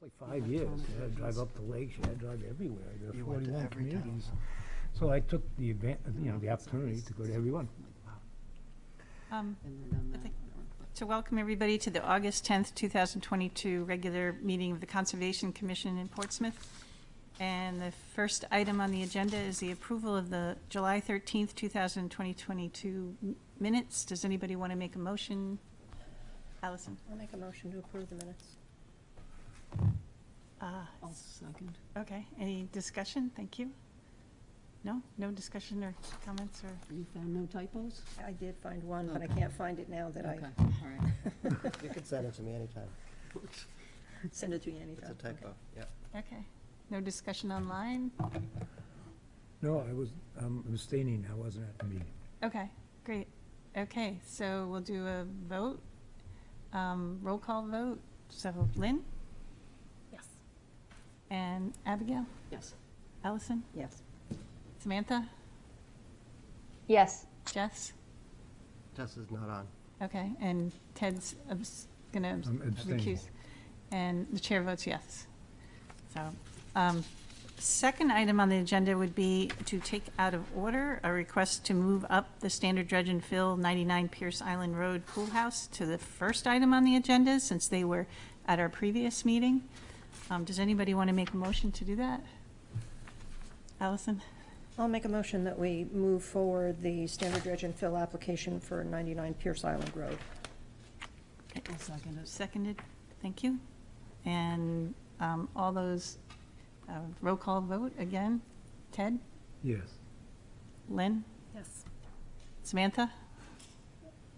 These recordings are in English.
like 5 years. I had to drive up the lakes, I had to drive everywhere. There You were went to 41 every town. communities. So I took the the opportunity to go to every one. I'd like to welcome everybody to the August 10th, 2022 regular meeting of the Conservation Commission in Portsmouth. And the first item on the agenda is the approval of the July 13th, 2022 minutes. Does anybody want to make a motion? Allison? I'll make a motion to approve the minutes. I'll second. Okay, any discussion? Thank you. No? No discussion or comments or? You found no typos? I did find one, but I Okay. can't find it now that Okay, I all right. You can send it to me anytime. send it to you It's anytime. a typo, yeah. Okay. No discussion online? No, I was abstaining, I wasn't at the meeting. Okay, great. Okay, so we'll do a vote, roll call vote. So Lynn Yes. and Abigail, Yes. Allison, Yes. Samantha, Yes. Jess, Tess is not on. okay, and Ted's gonna I'm abstaining. recuse. And the chair votes yes. So, second item on the agenda would be to take out of order a request to move up the standard dredge and fill 99 Pierce Island Road pool house to the first item on the agenda, since they were at our previous meeting. Does anybody want to make a motion to do that? Allison? I'll make a motion that we move forward the standard dredge and fill application for 99 Pierce Island Road. I'll second it. Seconded, thank you. And all those, roll call vote again. Ted? Yes. Lynn? Yes. Samantha?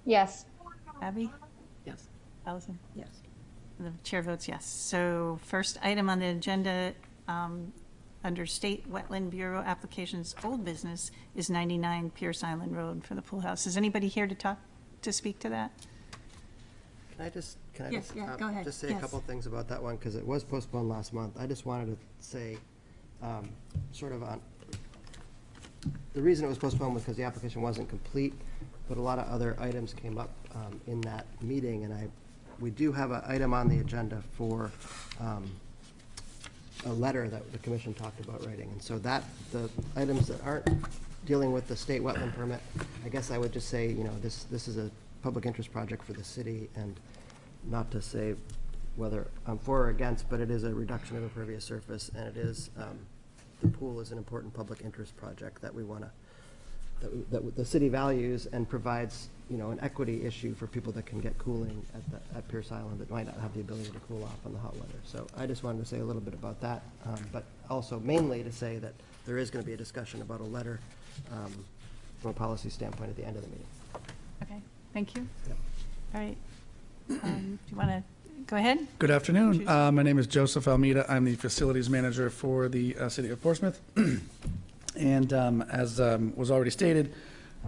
Yes. Abby? Yes. Allison? Yes. The chair votes yes. So first item on the agenda, under State Wetland Bureau applications, old business, is 99 Pierce Island Road for the pool house. Is anybody here to speak to that? Can I just, Yes, yeah, go ahead. just say a Yes. couple of things about that one, because it was postponed last month. I just wanted to say, sort of on, the reason it was postponed was because the application wasn't complete, but a lot of other items came up in that meeting, and we do have an item on the agenda for a letter that the commission talked about writing. And so that, the items that aren't dealing with the state wetland permit, I guess I would just say, you know, this is a public interest project for the city, and not to say whether I'm for or against, but it is a reduction of impervious surface, and it is, the pool is an important public interest project that we want to, that the city values and provides, you know, an equity issue for people that can get cooling at Pierce Island that might not have the ability to cool off in the hot weather. So I just wanted to say a little bit about that, but also mainly to say that there is going to be a discussion about a letter from a policy standpoint at the end of the meeting. Okay, thank you. Yep. All right. Do you want to go ahead? Good afternoon. Choose. My name is Joseph Almeida. I'm the facilities manager for the city of Portsmouth. And as was already stated,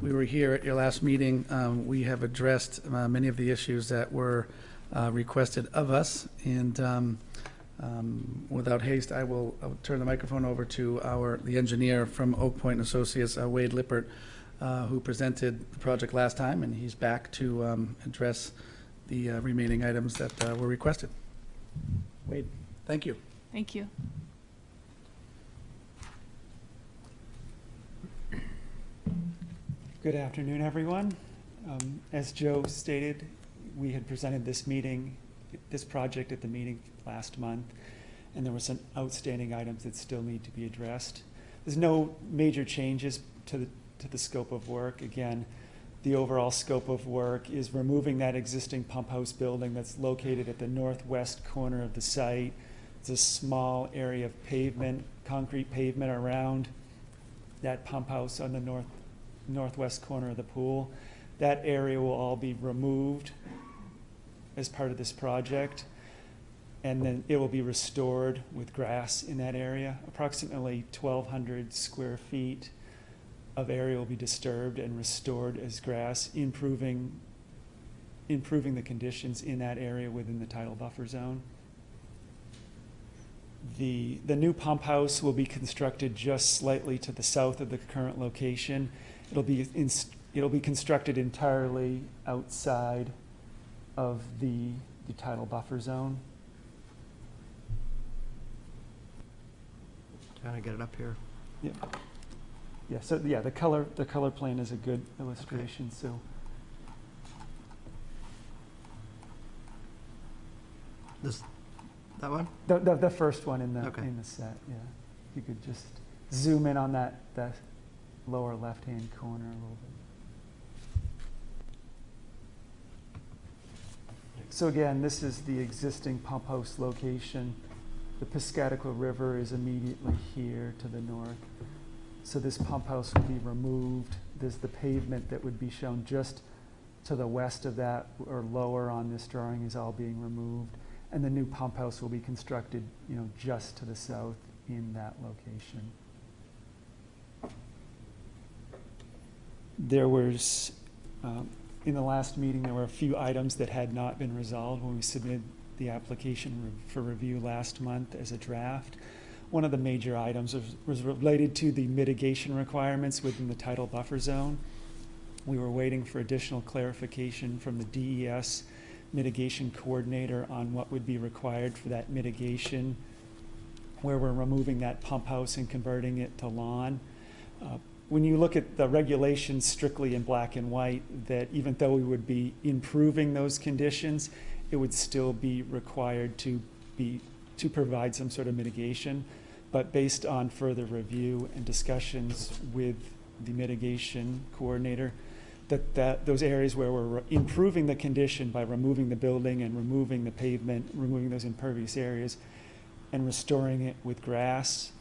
we were here at your last meeting. We have addressed many of the issues that were requested of us. And without haste, I'll turn the microphone over to the engineer from Oak Point Associates, Wade Lippert, who presented the project last time, and he's back to address the remaining items that were requested. Wade, thank you. Thank you. Good afternoon, everyone. As Joe stated, we had presented this project at the meeting last month, and there were some outstanding items that still need to be addressed. There's no major changes to the scope of work. Again, the overall scope of work is removing that existing pump house building that's located at the northwest corner of the site. It's a small area of pavement, concrete pavement around that pump house on the northwest corner of the pool. That area will all be removed as part of this project, and then it will be restored with grass in that area. Approximately 1,200 square feet of area will be disturbed and restored as grass, improving the conditions in that area within the tidal buffer zone. The new pump house will be constructed just slightly to the south of the current location. It'll be constructed entirely outside of the tidal buffer zone. kind of get it up here. Yeah. Yeah, so, yeah, the color plan is a good illustration, so. That one? The first one in the Okay. set, yeah. If you could just zoom in on that lower left-hand corner a little bit. So again, this is the existing pump house location. The Piscataqua River is immediately here to the north. So this pump house will be removed. There's the pavement that would be shown just to the west of that, or lower on this drawing, is all being removed. And the new pump house will be constructed, just to the south in that location. There was, in the last meeting, there were a few items that had not been resolved when we submitted the application for review last month as a draft. One of the major items was related to the mitigation requirements within the tidal buffer zone. We were waiting for additional clarification from the DES mitigation coordinator on what would be required for that mitigation, where we're removing that pump house and converting it to lawn. When you look at the regulations strictly in black and white, that even though we would be improving those conditions, it would still be required to provide some sort of mitigation. But based on further review and discussions with the mitigation coordinator, that those areas where we're improving the condition by removing the building and removing the pavement, removing those impervious areas, and restoring it with grass,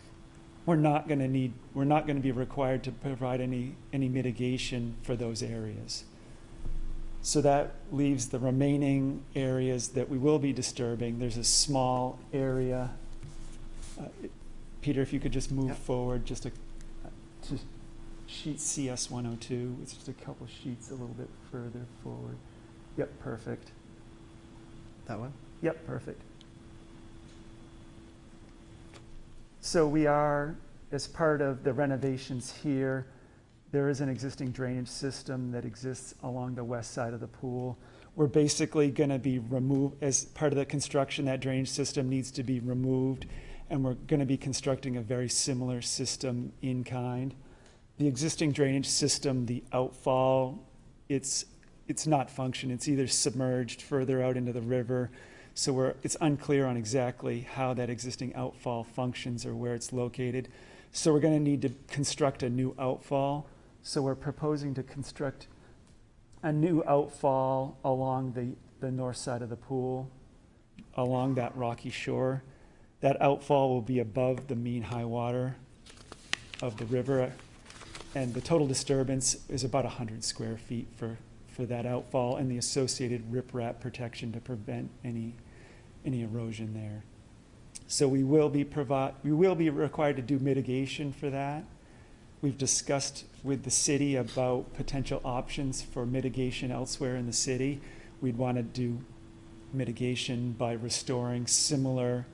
we're not going to be required to provide any mitigation for those areas. So that leaves the remaining areas that we will be disturbing. There's a small area. Peter, if you could just move Yep. forward to sheet CS 102. It's just a couple sheets a little bit further forward. Yep, perfect. That one? Yep, perfect. So we are, as part of the renovations here, there is an existing drainage system that exists along the west side of the pool. We're basically going to be removed, as part of the construction, that drainage system needs to be removed, and we're going to be constructing a very similar system in kind. The existing drainage system, the outfall, it's not functioning. It's either submerged further out into the river, so it's unclear on exactly how that existing outfall functions or where it's located. So we're going to need to construct a new outfall. So we're proposing to construct a new outfall along the north side of the pool, along that rocky shore. That outfall will be above the mean high water of the river, and the total disturbance is about 100 square feet for that outfall and the associated riprap protection to prevent any erosion there. So we will be required to do mitigation for that. We've discussed with the city about potential options for mitigation elsewhere in the city. We'd want to do mitigation by restoring similar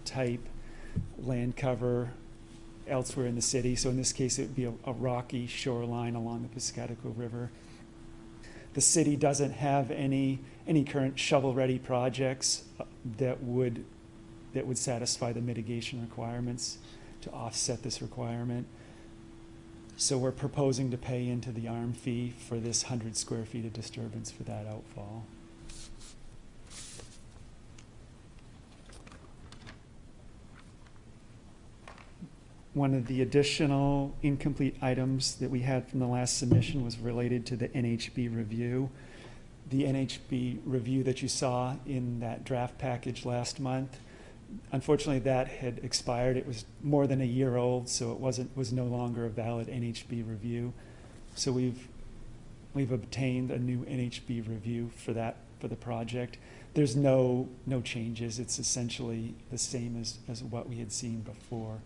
type land cover elsewhere in the city. So in this case, it would be a rocky shoreline along the Piscataqua River. The city doesn't have any current shovel-ready projects that would satisfy the mitigation requirements to offset this requirement. So we're proposing to pay into the ARM fee for this 100 square feet of disturbance for that outfall. One of the additional incomplete items that we had from the last submission was related to the NHB review. The NHB review that you saw in that draft package last month, unfortunately that had expired. It was more than a year old, so it was no longer a valid NHB review. So we've obtained a new NHB review for the project. There's no changes. It's essentially the same as what we had seen before.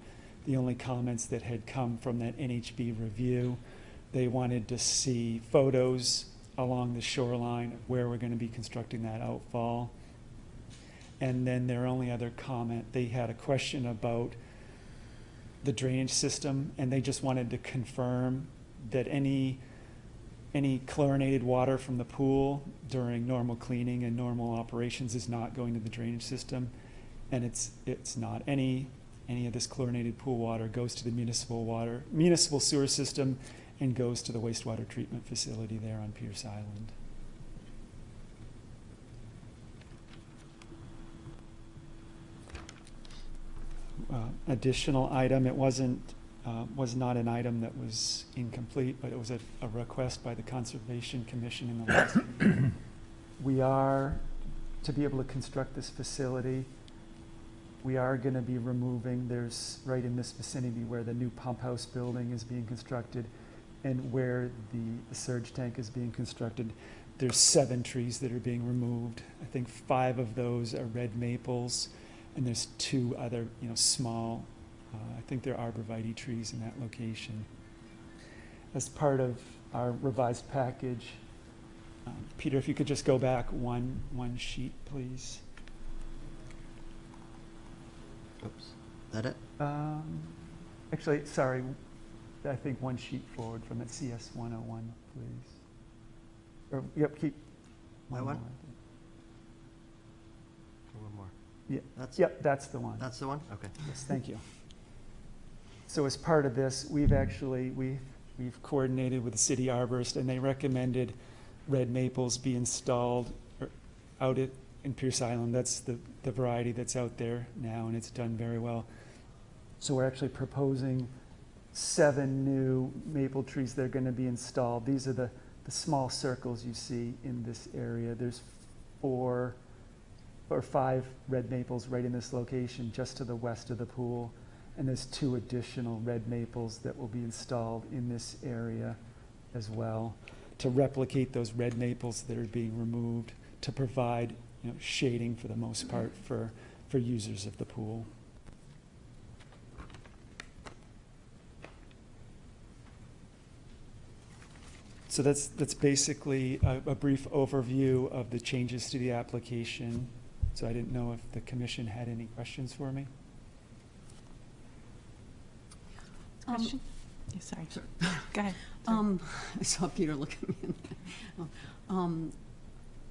The only comments that had come from that NHB review, they wanted to see photos along the shoreline of where we're going to be constructing that outfall. And then their only other comment, they had a question about the drainage system, and they just wanted to confirm that any chlorinated water from the pool during normal cleaning and normal operations is not going to the drainage system. And it's not. any of this chlorinated pool water goes to the municipal sewer system and goes to the wastewater treatment facility there on Pierce Island. Additional item, it was not an item that was incomplete, but it was a request by the Conservation Commission in the last meeting. We are, to be able to construct this facility, we are gonna be removing, there's, right in this vicinity where the new pump house building is being constructed and where the surge tank is being constructed, there's 7 trees that are being removed. I think 5 of those are red maples, and there's 2 other, small, I think they're arborvitae trees in that location. As part of our revised package, Peter, if you could just go back one sheet, please. Oops, is that it? Actually, sorry, I think one sheet forward from it, CS 101, please. Or, yep, keep. That one? more. One more. Yeah, That's, yep, that's the one. that's the one? Okay. Yes, thank you. So as part of this, we've coordinated with the city arborist, and they recommended red maples be installed out in Pierce Island. That's the variety that's out there now, and it's done very well. So we're actually proposing 7 new maple trees that are going to be installed. These are the small circles you see in this area. There's 4 or 5 red maples right in this location, just to the west of the pool. And there's 2 additional red maples that will be installed in this area as well, to replicate those red maples that are being removed, to provide shading for the most part for users of the pool. So that's basically a brief overview of the changes to the application. So I didn't know if the commission had any questions for me. Question? Yeah, sorry. Go ahead. I saw Peter look at me.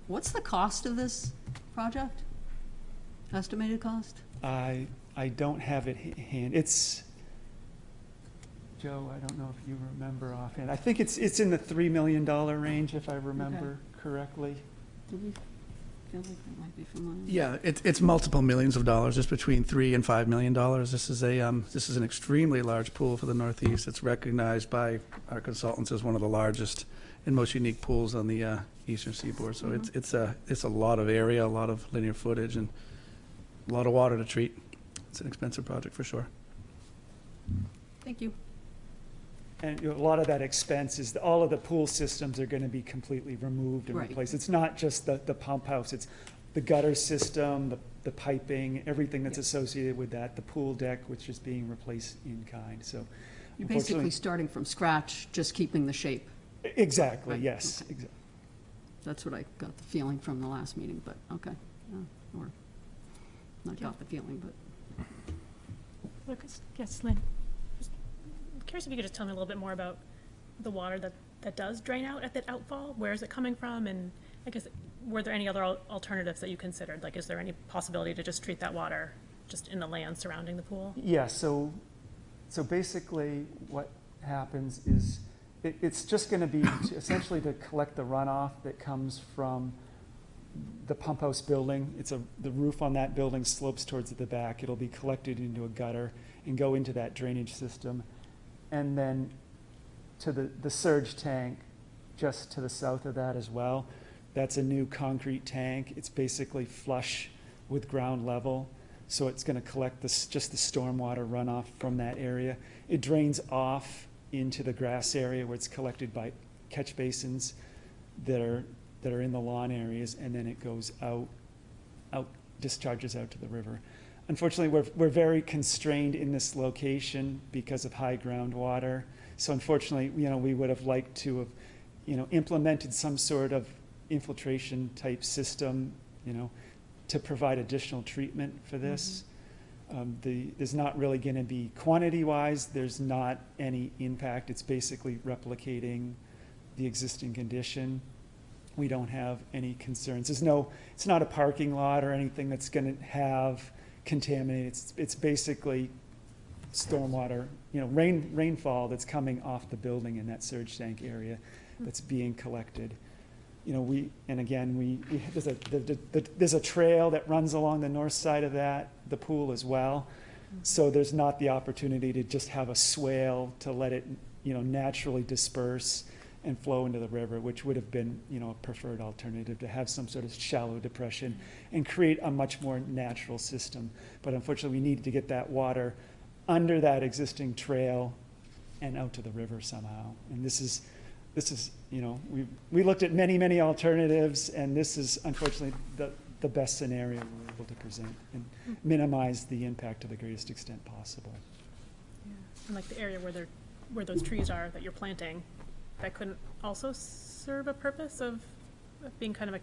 What's the cost of this project? Estimated cost? I don't have it hand. It's, Joe, I don't know if you remember offhand. I think it's in the $3 million range, if I remember correctly. Do we feel like that might be familiar? Yeah, it's multiple millions of dollars, just between $3 and $5 million. This is an extremely large pool for the Northeast. It's recognized by our consultants as one of the largest and most unique pools on the eastern seaboard. So it's a lot of area, a lot of linear footage, and a lot of water to treat. It's an expensive project for sure. Thank you. And a lot of that expense is all of the pool systems are going to be completely removed and Right. replaced. It's not just the pump house, it's the gutter system, the piping, everything that's Yes. associated with that, the pool deck, which is being replaced in kind. So You're basically unfortunately- starting from scratch, just keeping the shape. Exactly, Right, yes, okay. exactly. That's what I got the feeling from the last meeting, but okay. Or not got the feeling, but. Lucas, yes, Lynn. Just curious if you could just tell me a little bit more about the water that does drain out at that outfall. Where is it coming from? And I guess, were there any other alternatives that you considered? Like, is there any possibility to just treat that water just in the land surrounding the pool? Yeah, so basically what happens is it's just going to be essentially to collect the runoff that comes from the pump house building. The roof on that building slopes towards the back. It'll be collected into a gutter and go into that drainage system. And then to the surge tank just to the south of that as well. That's a new concrete tank. It's basically flush with ground level. So it's going to collect just the stormwater runoff from that area. It drains off into the grass area where it's collected by catch basins that are in the lawn areas, and then it goes out, discharges out to the river. Unfortunately, we're very constrained in this location because of high groundwater. So unfortunately, we would have liked to have, implemented some sort of infiltration type system, to provide additional treatment for this. There's not really going to be, quantity-wise, there's not any impact. It's basically replicating the existing condition. We don't have any concerns. It's not a parking lot or anything that's going to have contaminated. It's basically stormwater, rainfall that's coming off the building in that surge tank area that's being collected. There's a trail that runs along the north side of the pool as well. So there's not the opportunity to just have a swale to let it, naturally disperse and flow into the river, which would have been, a preferred alternative, to have some sort of shallow depression and create a much more natural system. But unfortunately, we needed to get that water under that existing trail and out to the river somehow. And this is, we looked at many, many alternatives, and this is unfortunately the best scenario we were able to present and minimize the impact to the greatest extent possible. And like the area where those trees are that you're planting, that couldn't also serve a purpose of being kind of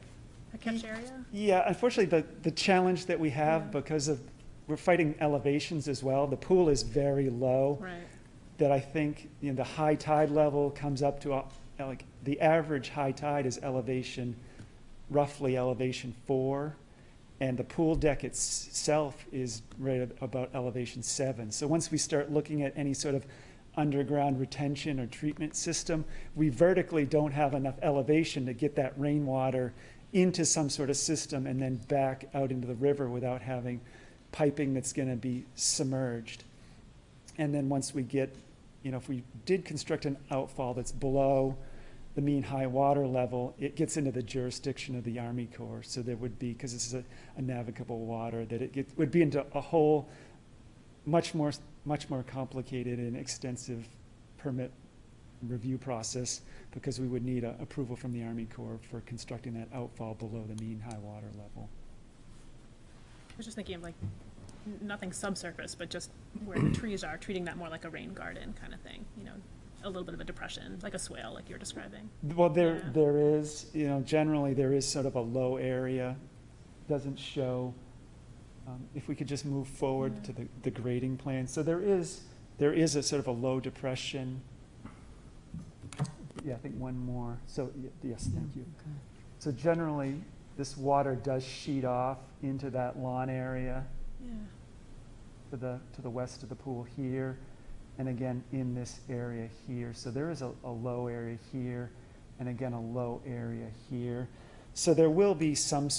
a catch area? Yeah, unfortunately, the challenge that we have, because we're fighting elevations as well, the pool is very low. Right. That I think, the high tide level comes up to, like, the average high tide is roughly elevation 4, and the pool deck itself is right at about elevation 7. So once we start looking at any sort of underground retention or treatment system, we vertically don't have enough elevation to get that rainwater into some sort of system and then back out into the river without having piping that's going to be submerged. And then once we get, if we did construct an outfall that's below the mean high water level, it gets into the jurisdiction of the Army Corps. So there would be, because this is a navigable water, that it would be into a whole much more complicated and extensive permit review process, because we would need approval from the Army Corps for constructing that outfall below the mean high water level. I was just thinking of like nothing subsurface, but just where the trees are, treating that more like a rain garden kind of thing, a little bit of a depression, like a swale, like you're describing. Well, there is, generally there is sort of a low area, doesn't show. If we could just move forward to the grading plan. So there is a sort of a low depression. Yeah, I think one more. So yes, thank you. Okay. So generally, this water does sheet off into that lawn area Yeah. to the west of the pool here, and again in this area here. So there is a low area here, and again a low area here. So there will be some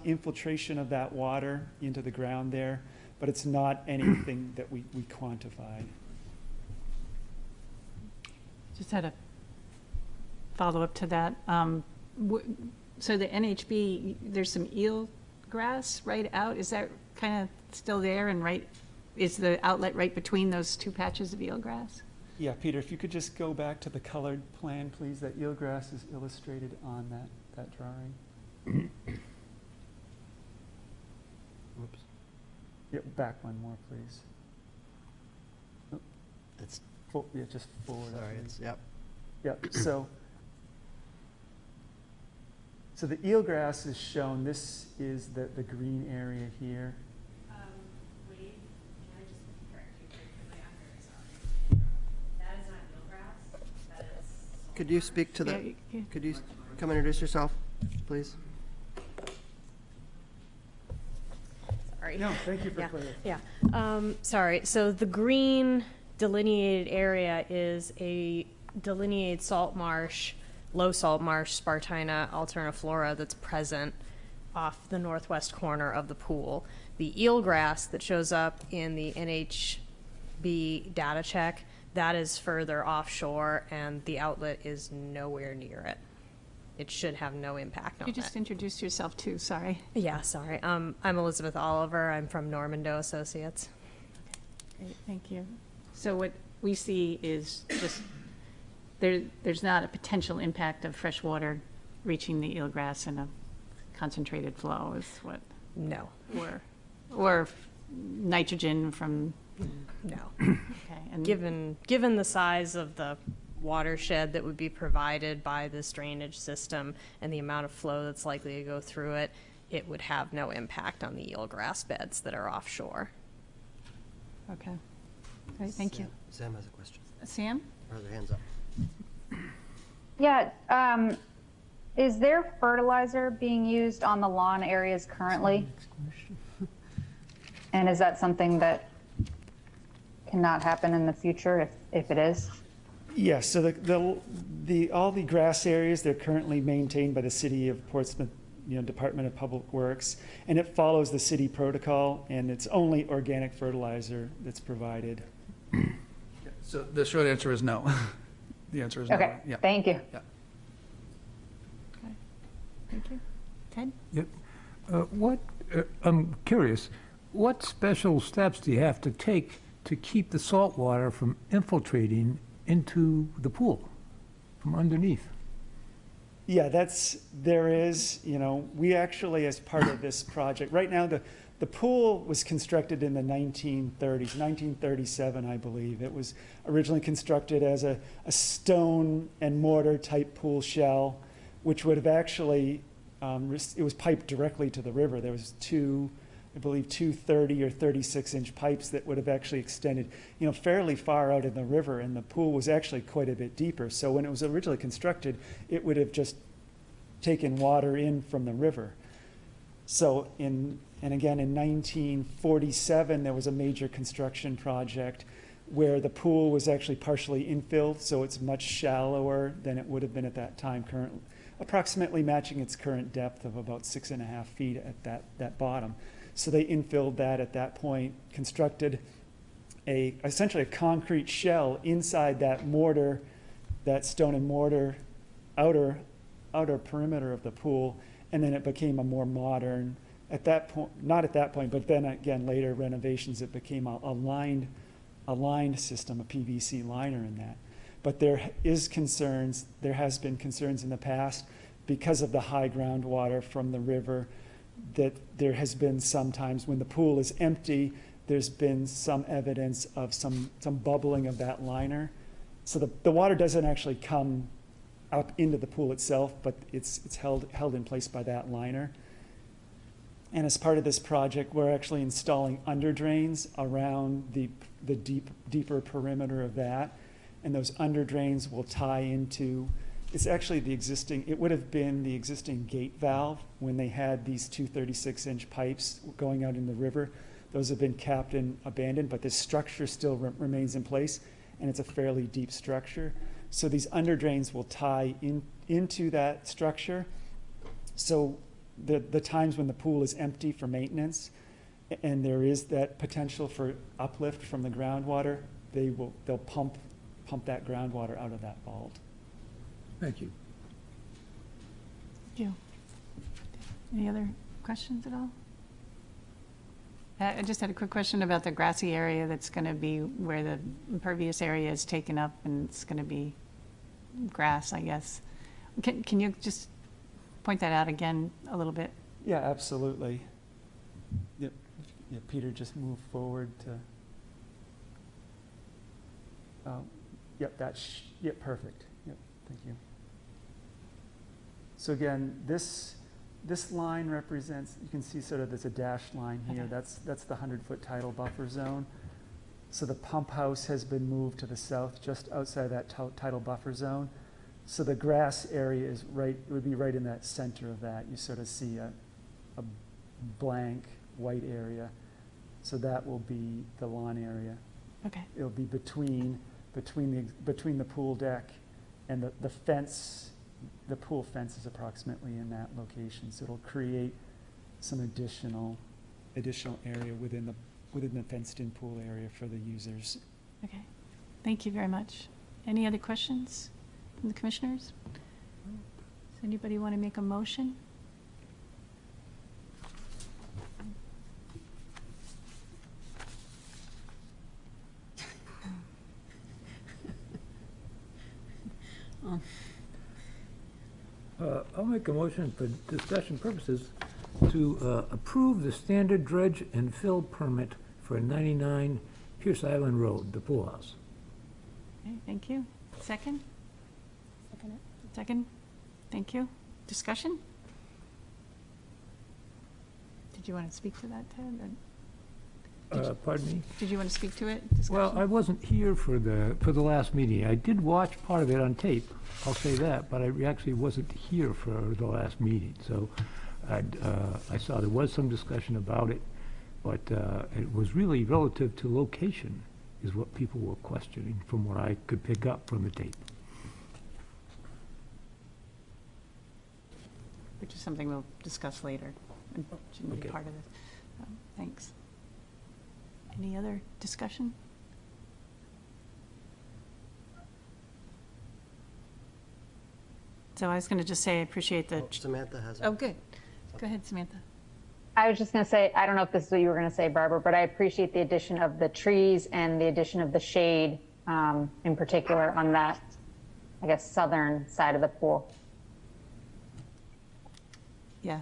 infiltration of that water into the ground there, but it's not anything that we quantified. Just had a follow-up to that. So the NHB, there's some eel grass right out. Is that kind of still there, and is the outlet right between those two patches of eelgrass? Yeah, Peter, if you could just go back to the colored plan, please. That eelgrass is illustrated on that drawing. Whoops. Yep, back one more, please. Oh, It's, yeah, just forward. sorry, please. yep. Yep, so the eelgrass is shown. This is the green area here. Wade, can I just correct you briefly? I'm very sorry. That is not eelgrass. That is. Could you speak to the, could you come introduce yourself, please? Sorry. No, thank you for Yeah. clarifying. Yeah. Sorry. So the green delineated area is a delineated salt marsh, low salt marsh, Spartina alterniflora that's present off the northwest corner of the pool. The eelgrass that shows up in the NHB data check, that is further offshore, and the outlet is nowhere near it. It should have no impact on You it. just introduced yourself too, sorry. Yeah, sorry. I'm Elizabeth Oliver. I'm from Normando Associates. Great, thank you. So what we see is just, there's not a potential impact of fresh water reaching the eelgrass in a concentrated flow is what, No, or nitrogen from, no. okay. And Given the size of the watershed that would be provided by this drainage system and the amount of flow that's likely to go through it, it would have no impact on the eelgrass beds that are offshore. Okay, great, thank you. Sam has a question. Sam? Or their hands up. Yeah, is there fertilizer being used on the lawn areas currently? And is that something that cannot happen in the future if it is? Yes, so all the grass areas, they're currently maintained by the City of Portsmouth, Department of Public Works, and it follows the city protocol, and it's only organic fertilizer that's provided. So the short answer is no. The answer is no. Okay, Yeah. thank you. Yeah. Okay. Thank you. Ted? Yep. I'm curious, what special steps do you have to take to keep the salt water from infiltrating into the pool from underneath? Yeah, we actually, as part of this project, right now, the pool was constructed in the 1930s, 1937, I believe. It was originally constructed as a stone and mortar type pool shell, which would have actually, it was piped directly to the river. There was two 30 or 36-inch pipes that would have actually extended, fairly far out in the river, and the pool was actually quite a bit deeper. So when it was originally constructed, it would have just taken water in from the river. So and again, in 1947, there was a major construction project where the pool was actually partially infilled, so it's much shallower than it would have been at that time, approximately matching its current depth of about 6.5 feet at that bottom. So they infilled that at that point, constructed essentially a concrete shell inside that mortar, that stone and mortar outer perimeter of the pool, and then it became a more modern, at that point, not at that point, but then again, later renovations, it became a lined system, a PVC liner in that. But there has been concerns in the past because of the high groundwater from the river, that there has been sometimes when the pool is empty, there's been some evidence of some bubbling of that liner. So the water doesn't actually come up into the pool itself, but it's held in place by that liner. And as part of this project, we're actually installing under drains around the deeper perimeter of that. And those under drains will tie into, it's actually it would have been the existing gate valve when they had these two 36-inch pipes going out in the river. Those have been capped and abandoned, but this structure still remains in place, and it's a fairly deep structure. So these under drains will tie into that structure. So the times when the pool is empty for maintenance, and there is that potential for uplift from the groundwater, they'll pump that groundwater out of that vault. Thank you. Thank you. Any other questions at all? I just had a quick question about the grassy area that's going to be where the impervious area is taken up, and it's going to be grass, I guess. Can you just point that out again a little bit? Yeah, absolutely. Yep. Yeah, Peter, just move forward to. Yep, yep, perfect. Yep, thank you. So again, this line represents, you can see sort of there's a dashed line here. Okay. That's the 100-foot tidal buffer zone. So the pump house has been moved to the south, just outside that tidal buffer zone. So the grass area is right, it would be right in that center of that. You sort of see a blank white area. So that will be the lawn area. Okay. It'll be between the pool deck and the fence. The pool fence is approximately in that location, so it'll create some additional area within the fenced-in pool area for the users. Okay. Thank you very much. Any other questions from the commissioners? Does anybody want to make a motion? I'll make a motion for discussion purposes to approve the standard dredge and fill permit for 99 Pierce Island Road, the pool house. Okay, thank you. Second? Second it. Second? Thank you. Discussion? Did you want to speak to that, Ted? Pardon me? Did you want to speak to it? Well, Discussion? I wasn't here for the last meeting. I did watch part of it on tape, I'll say that, but I actually wasn't here for the last meeting. So I saw there was some discussion about it, but it was really relative to location is what people were questioning, from what I could pick up from the tape. Which is something we'll discuss later, and shouldn't be Okay. part of this. Thanks. Any other discussion? So I was going to just say, I appreciate the, Oh, Samantha has. oh, good. Go ahead, Samantha. I was just going to say, I don't know if this is what you were going to say, Barbara, but I appreciate the addition of the trees and the addition of the shade, in particular on that, I guess, southern side of the pool. Yeah,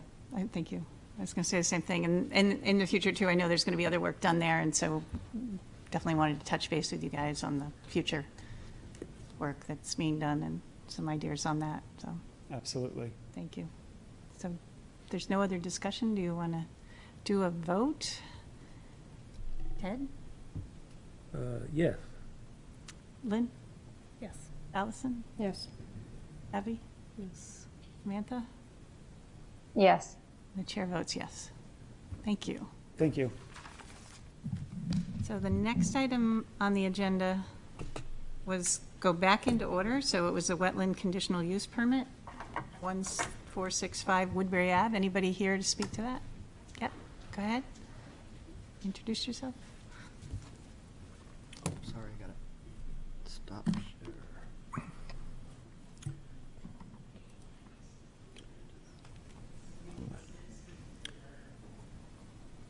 thank you. I was going to say the same thing. And in the future, too, I know there's going to be other work done there, and so definitely wanted to touch base with you guys on the future work that's being done and some ideas on that, so Absolutely. thank you. So if there's no other discussion. Do you want to do a vote? Ted? Yes. Lynn? Yes. Allison? Yes. Abby? Yes. Samantha? Yes. The chair votes yes. Thank you. Thank you. So the next item on the agenda was go back into order. So it was a wetland conditional use permit, 1465 Woodbury Ave. Anybody here to speak to that? Yep, go ahead. Introduce yourself. Oh, sorry, I gotta stop share.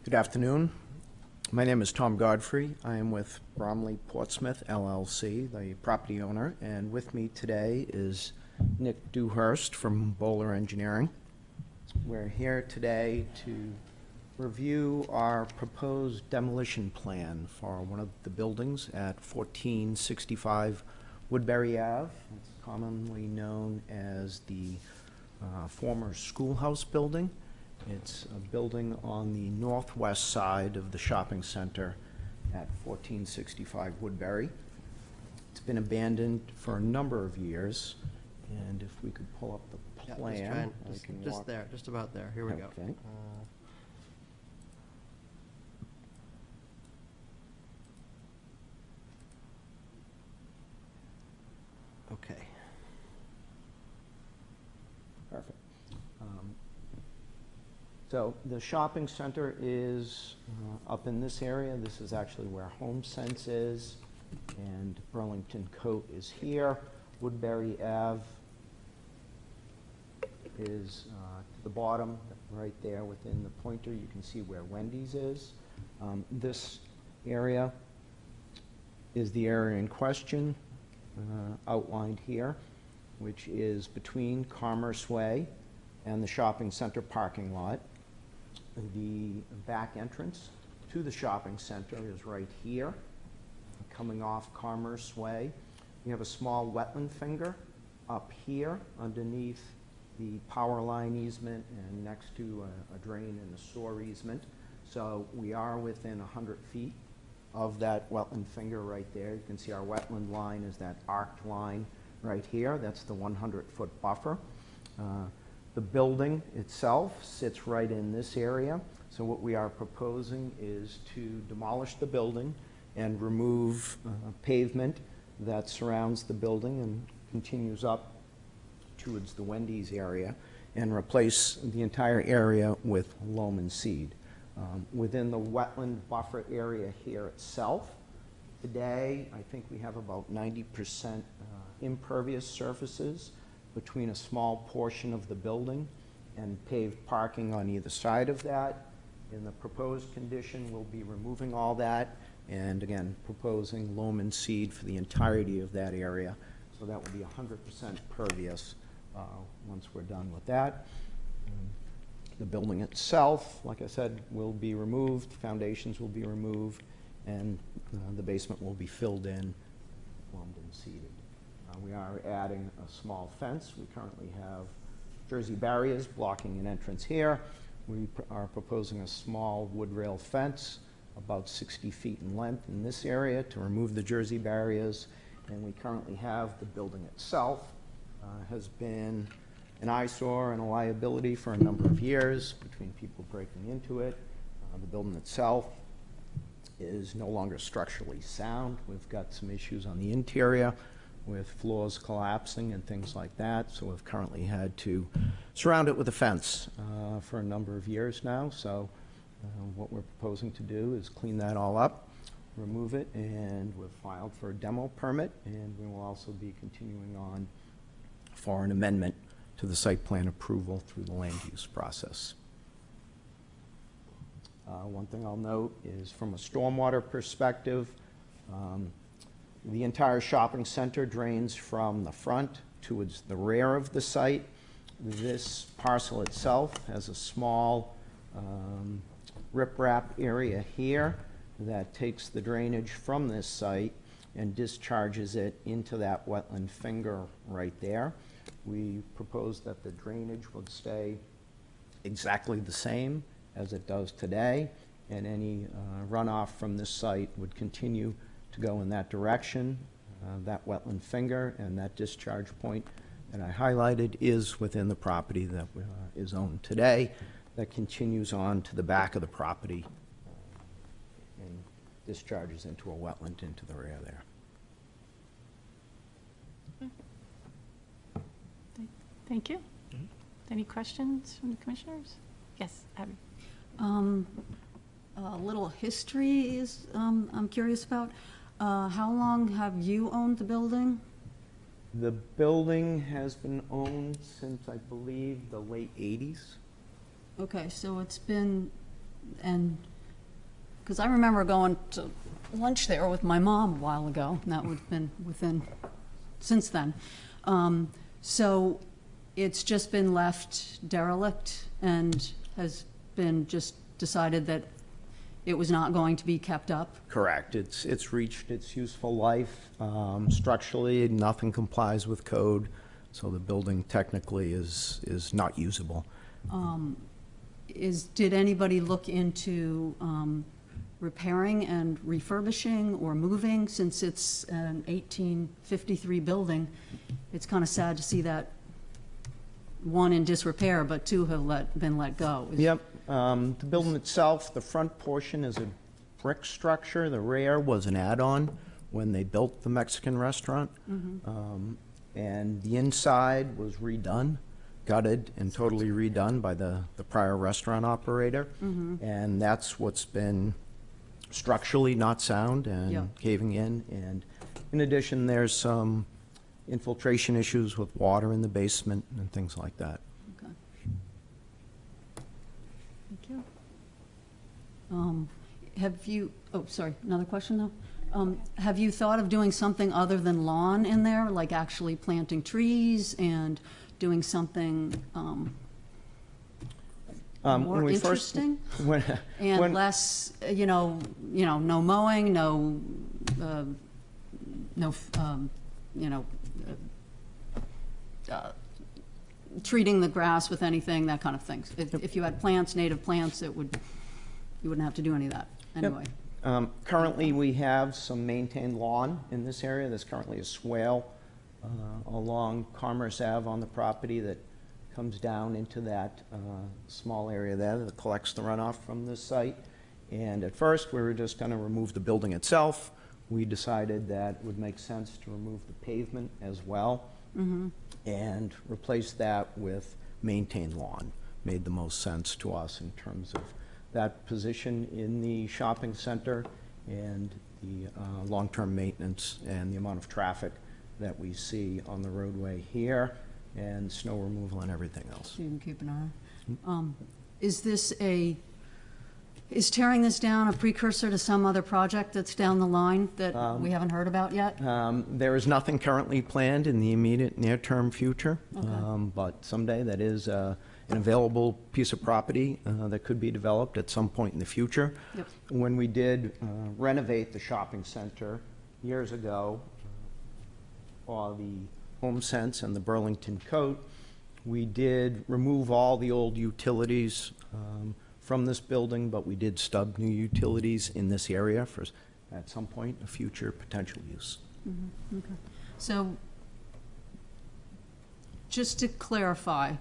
Good afternoon. My name is Tom Godfrey. I am with Bromley Portsmouth LLC, the property owner, and with me today is Nick Dewhurst from Bowler Engineering. We're here today to review our proposed demolition plan for one of the buildings at 1465 Woodbury Ave. It's commonly known as the former schoolhouse building. It's a building on the northwest side of the shopping center at 1465 Woodbury. It's been abandoned for a number of years, and if we could pull up the Yeah, plan. I just can just walk- there, just about there. Here we go. Okay. Okay. Perfect. So the shopping center is up in this area. This is actually where HomeSense is, and Burlington Coat is here. Woodbury Ave is to the bottom, right there within the pointer. You can see where Wendy's is. This area is the area in question, outlined here, which is between Commerce Way and the shopping center parking lot. The back entrance to the shopping center is right here, coming off Commerce Way. We have a small wetland finger up here underneath the power line easement and next to a drain and a sewer easement. So we are within 100 feet of that wetland finger right there. You can see our wetland line is that arced line right here. That's the 100-foot buffer. The building itself sits right in this area. So what we are proposing is to demolish the building and remove pavement that surrounds the building and continues up towards the Wendy's area, and replace the entire area with loam and seed. Within the wetland buffer area here itself, today I think we have about 90% impervious surfaces between a small portion of the building and paved parking on either side of that. In the proposed condition, we'll be removing all that, and again, proposing loam and seed for the entirety of that area. So that will be 100% pervious once we're done with that. The building itself, like I said, will be removed, foundations will be removed, and the basement will be filled in, loamed and seeded. We are adding a small fence. We currently have Jersey barriers blocking an entrance here. We are proposing a small wood rail fence about 60 feet in length in this area to remove the Jersey barriers. And we currently have the building itself has been an eyesore and a liability for a number of years between people breaking into it. The building itself is no longer structurally sound. We've got some issues on the interior with floors collapsing and things like that, so we've currently had to surround it with a fence for a number of years now. So what we're proposing to do is clean that all up, remove it, and we've filed for a demo permit, and we will also be continuing on for an amendment to the site plan approval through the land use process. One thing I'll note is from a stormwater perspective, the entire shopping center drains from the front towards the rear of the site. This parcel itself has a small riprap area here that takes the drainage from this site and discharges it into that wetland finger right there. We propose that the drainage would stay exactly the same as it does today, and any runoff from this site would continue to go in that direction. That wetland finger and that discharge point that I highlighted is within the property that is owned today. That continues on to the back of the property and discharges into a wetland into the rear there. Thank you. Any questions from the commissioners? Yes, Abby. A little history is, I'm curious about. How long have you owned the building? The building has been owned since, I believe, the late 80s. Okay, so it's been, and, because I remember going to lunch there with my mom a while ago, and that would have been within, since then. So it's just been left derelict and has been just decided that it was not going to be kept up? Correct. It's reached its useful life. Structurally, nothing complies with code, so the building technically is not usable. Did anybody look into repairing and refurbishing or moving? Since it's an 1853 building, it's kind of sad to see that one in disrepair, but two have been let go. Yep. The building itself, the front portion is a brick structure. The rear was an add-on when they built the Mexican restaurant. And the inside was redone, gutted and totally redone by the prior restaurant operator. And that's what's been structurally not sound and caving in. And in addition, there's some infiltration issues with water in the basement and things like that. Okay. Thank you. Have you, oh, sorry, another question though? Have you thought of doing something other than lawn in there, like actually planting trees and doing something more interesting? And less, no mowing, treating the grass with anything, that kind of thing. If you had plants, native plants, you wouldn't have to do any of that anyway. Currently, we have some maintained lawn in this area. There's currently a swale along Commerce Ave on the property that comes down into that small area there that collects the runoff from this site. And at first, we were just going to remove the building itself. We decided that it would make sense to remove the pavement as well and replace that with maintained lawn. Made the most sense to us in terms of that position in the shopping center and the long-term maintenance and the amount of traffic that we see on the roadway here and snow removal and everything else. So you can keep an eye. Is tearing this down a precursor to some other project that's down the line that we haven't heard about yet? There is nothing currently planned in the immediate near-term future, Okay. but someday that is an available piece of property that could be developed at some point in the future. Yep. When we did renovate the shopping center years ago for the HomeSense and the Burlington Coat, we did remove all the old utilities from this building, but we did stub new utilities in this area for, at some point, a future potential use. Okay. So, just to clarify,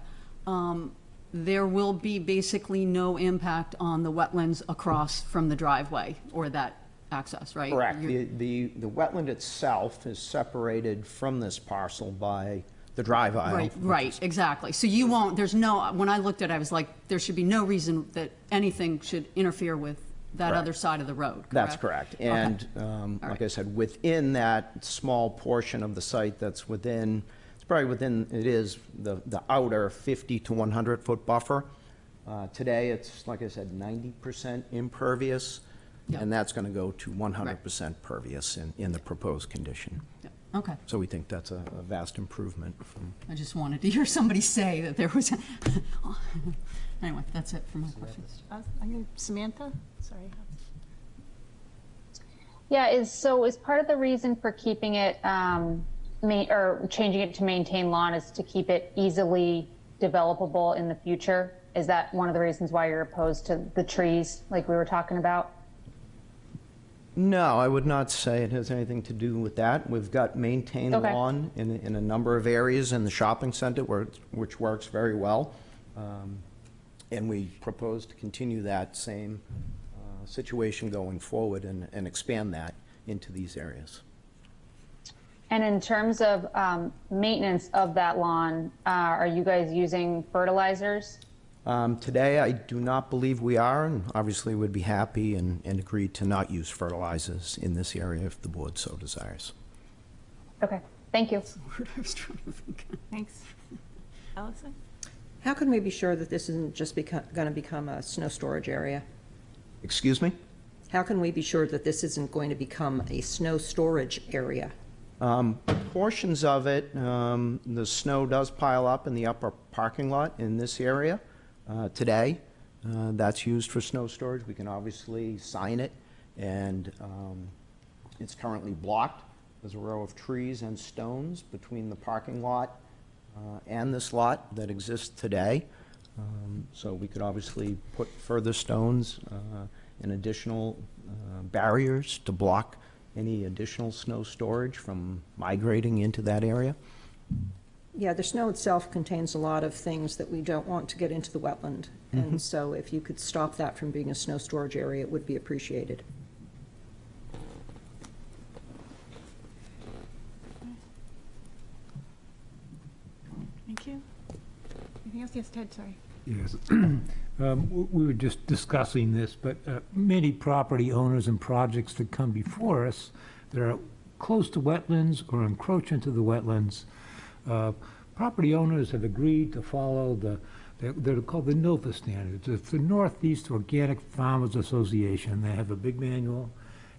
there will be basically no impact on the wetlands across from the driveway or that access, right? Correct. You're- The wetland itself is separated from this parcel by the drive aisle. Right, right, exactly. So you won't, there's no, when I looked at it, I was like, there should be no reason that anything should interfere with that Correct. other side of the road, correct? That's correct. And right. like I said, within that small portion of the site that's within, it's probably within, it is the outer 50 to 100-foot buffer. Today, it's, like I said, 90% impervious, Yeah. and that's going to go to 100% pervious in the proposed condition. Yeah, okay. So we think that's a vast improvement from. I just wanted to hear somebody say that there was, anyway, that's it for my questions. Samantha? Sorry. Yeah, is part of the reason for keeping it, or changing it to maintain lawn is to keep it easily developable in the future? Is that one of the reasons why you're opposed to the trees, like we were talking about? No, I would not say it has anything to do with that. We've got maintained Okay. lawn in a number of areas in the shopping center, which works very well. And we propose to continue that same situation going forward and expand that into these areas. And in terms of maintenance of that lawn, are you guys using fertilizers? Today, I do not believe we are, and obviously would be happy and agree to not use fertilizers in this area if the board so desires. Okay, thank you. Word I was trying to think of. Thanks. Allison? How can we be sure that this isn't just going to become a snow storage area? Excuse me? How can we be sure that this isn't going to become a snow storage area? Portions of it, the snow does pile up in the upper parking lot in this area today. That's used for snow storage. We can obviously sign it, and it's currently blocked. There's a row of trees and stones between the parking lot and this lot that exists today. So we could obviously put further stones and additional barriers to block any additional snow storage from migrating into that area. Yeah, the snow itself contains a lot of things that we don't want to get into the wetland. And so if you could stop that from being a snow storage area, it would be appreciated. Thank you. Anything else? Yes, Ted, sorry. Yes. We were just discussing this, but many property owners and projects that come before us that are close to wetlands or encroach into the wetlands, property owners have agreed to follow they're called the NOFA standards. It's the Northeast Organic Farmers Association. They have a big manual,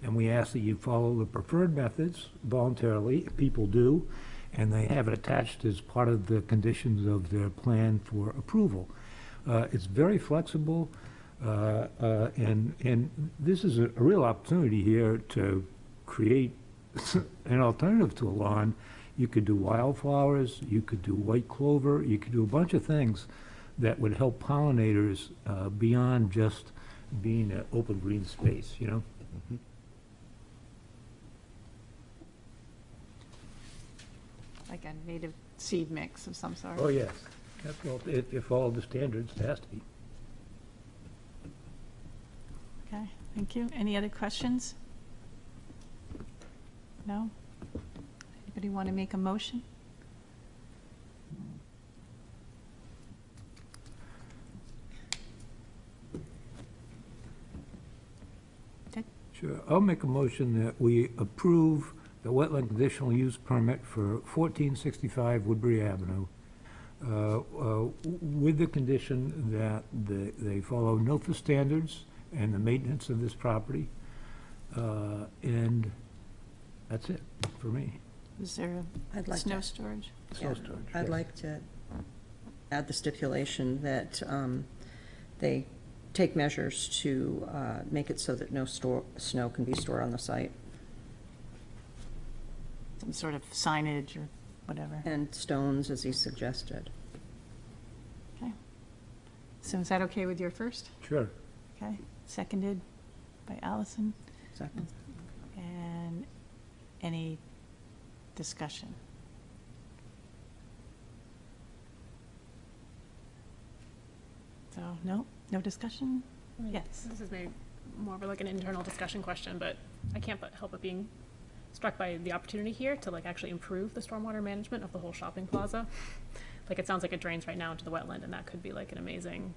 and we ask that you follow the preferred methods voluntarily. People do, and they have it attached as part of the conditions of their plan for approval. It's very flexible, and this is a real opportunity here to create an alternative to a lawn. You could do wildflowers, you could do white clover, you could do a bunch of things that would help pollinators beyond just being an open green space, you know? Like a native seed mix of some sort? Oh, yes. Well, if all the standards, it has to be. Okay, thank you. Any other questions? No? Anybody want to make a motion? Ted? Sure. I'll make a motion that we approve the wetland conditional use permit for 1465 Woodbury Avenue with the condition that they follow NOFA standards and the maintenance of this property. And that's it for me. Is there I'd a like snow to- storage? Snow storage, I'd yes. like to add the stipulation that they take measures to make it so that no snow can be stored on the site, Some sort of signage or whatever? and stones, as he suggested. Okay. So is that okay with your first? Sure. Okay, seconded by Allison. Second. And any discussion? So, no discussion? Yes. This is maybe more of like an internal discussion question, but I can't but help but being struck by the opportunity here to like actually improve the stormwater management of the whole shopping plaza. Like, it sounds like it drains right now into the wetland, and that could be like an amazing,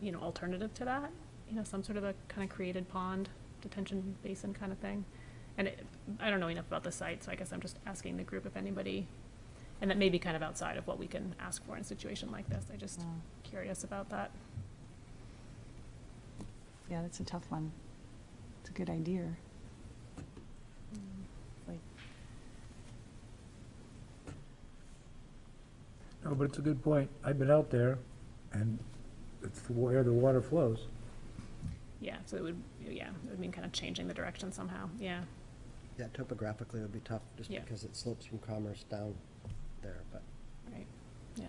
you know, alternative to that. You know, some sort of a kind of created pond, detention basin kind of thing. And I don't know enough about the site, so I guess I'm just asking the group if anybody, and that may be kind of outside of what we can ask for in a situation like this. I just curious about that. Yeah, that's a tough one. It's a good idea. Like, No, but it's a good point. I've been out there, and it's where the water flows. Yeah, so it would mean kind of changing the direction somehow, yeah. Yeah, topographically it would be tough, just Yeah. because it slopes from Commerce down there, but. Right, yeah.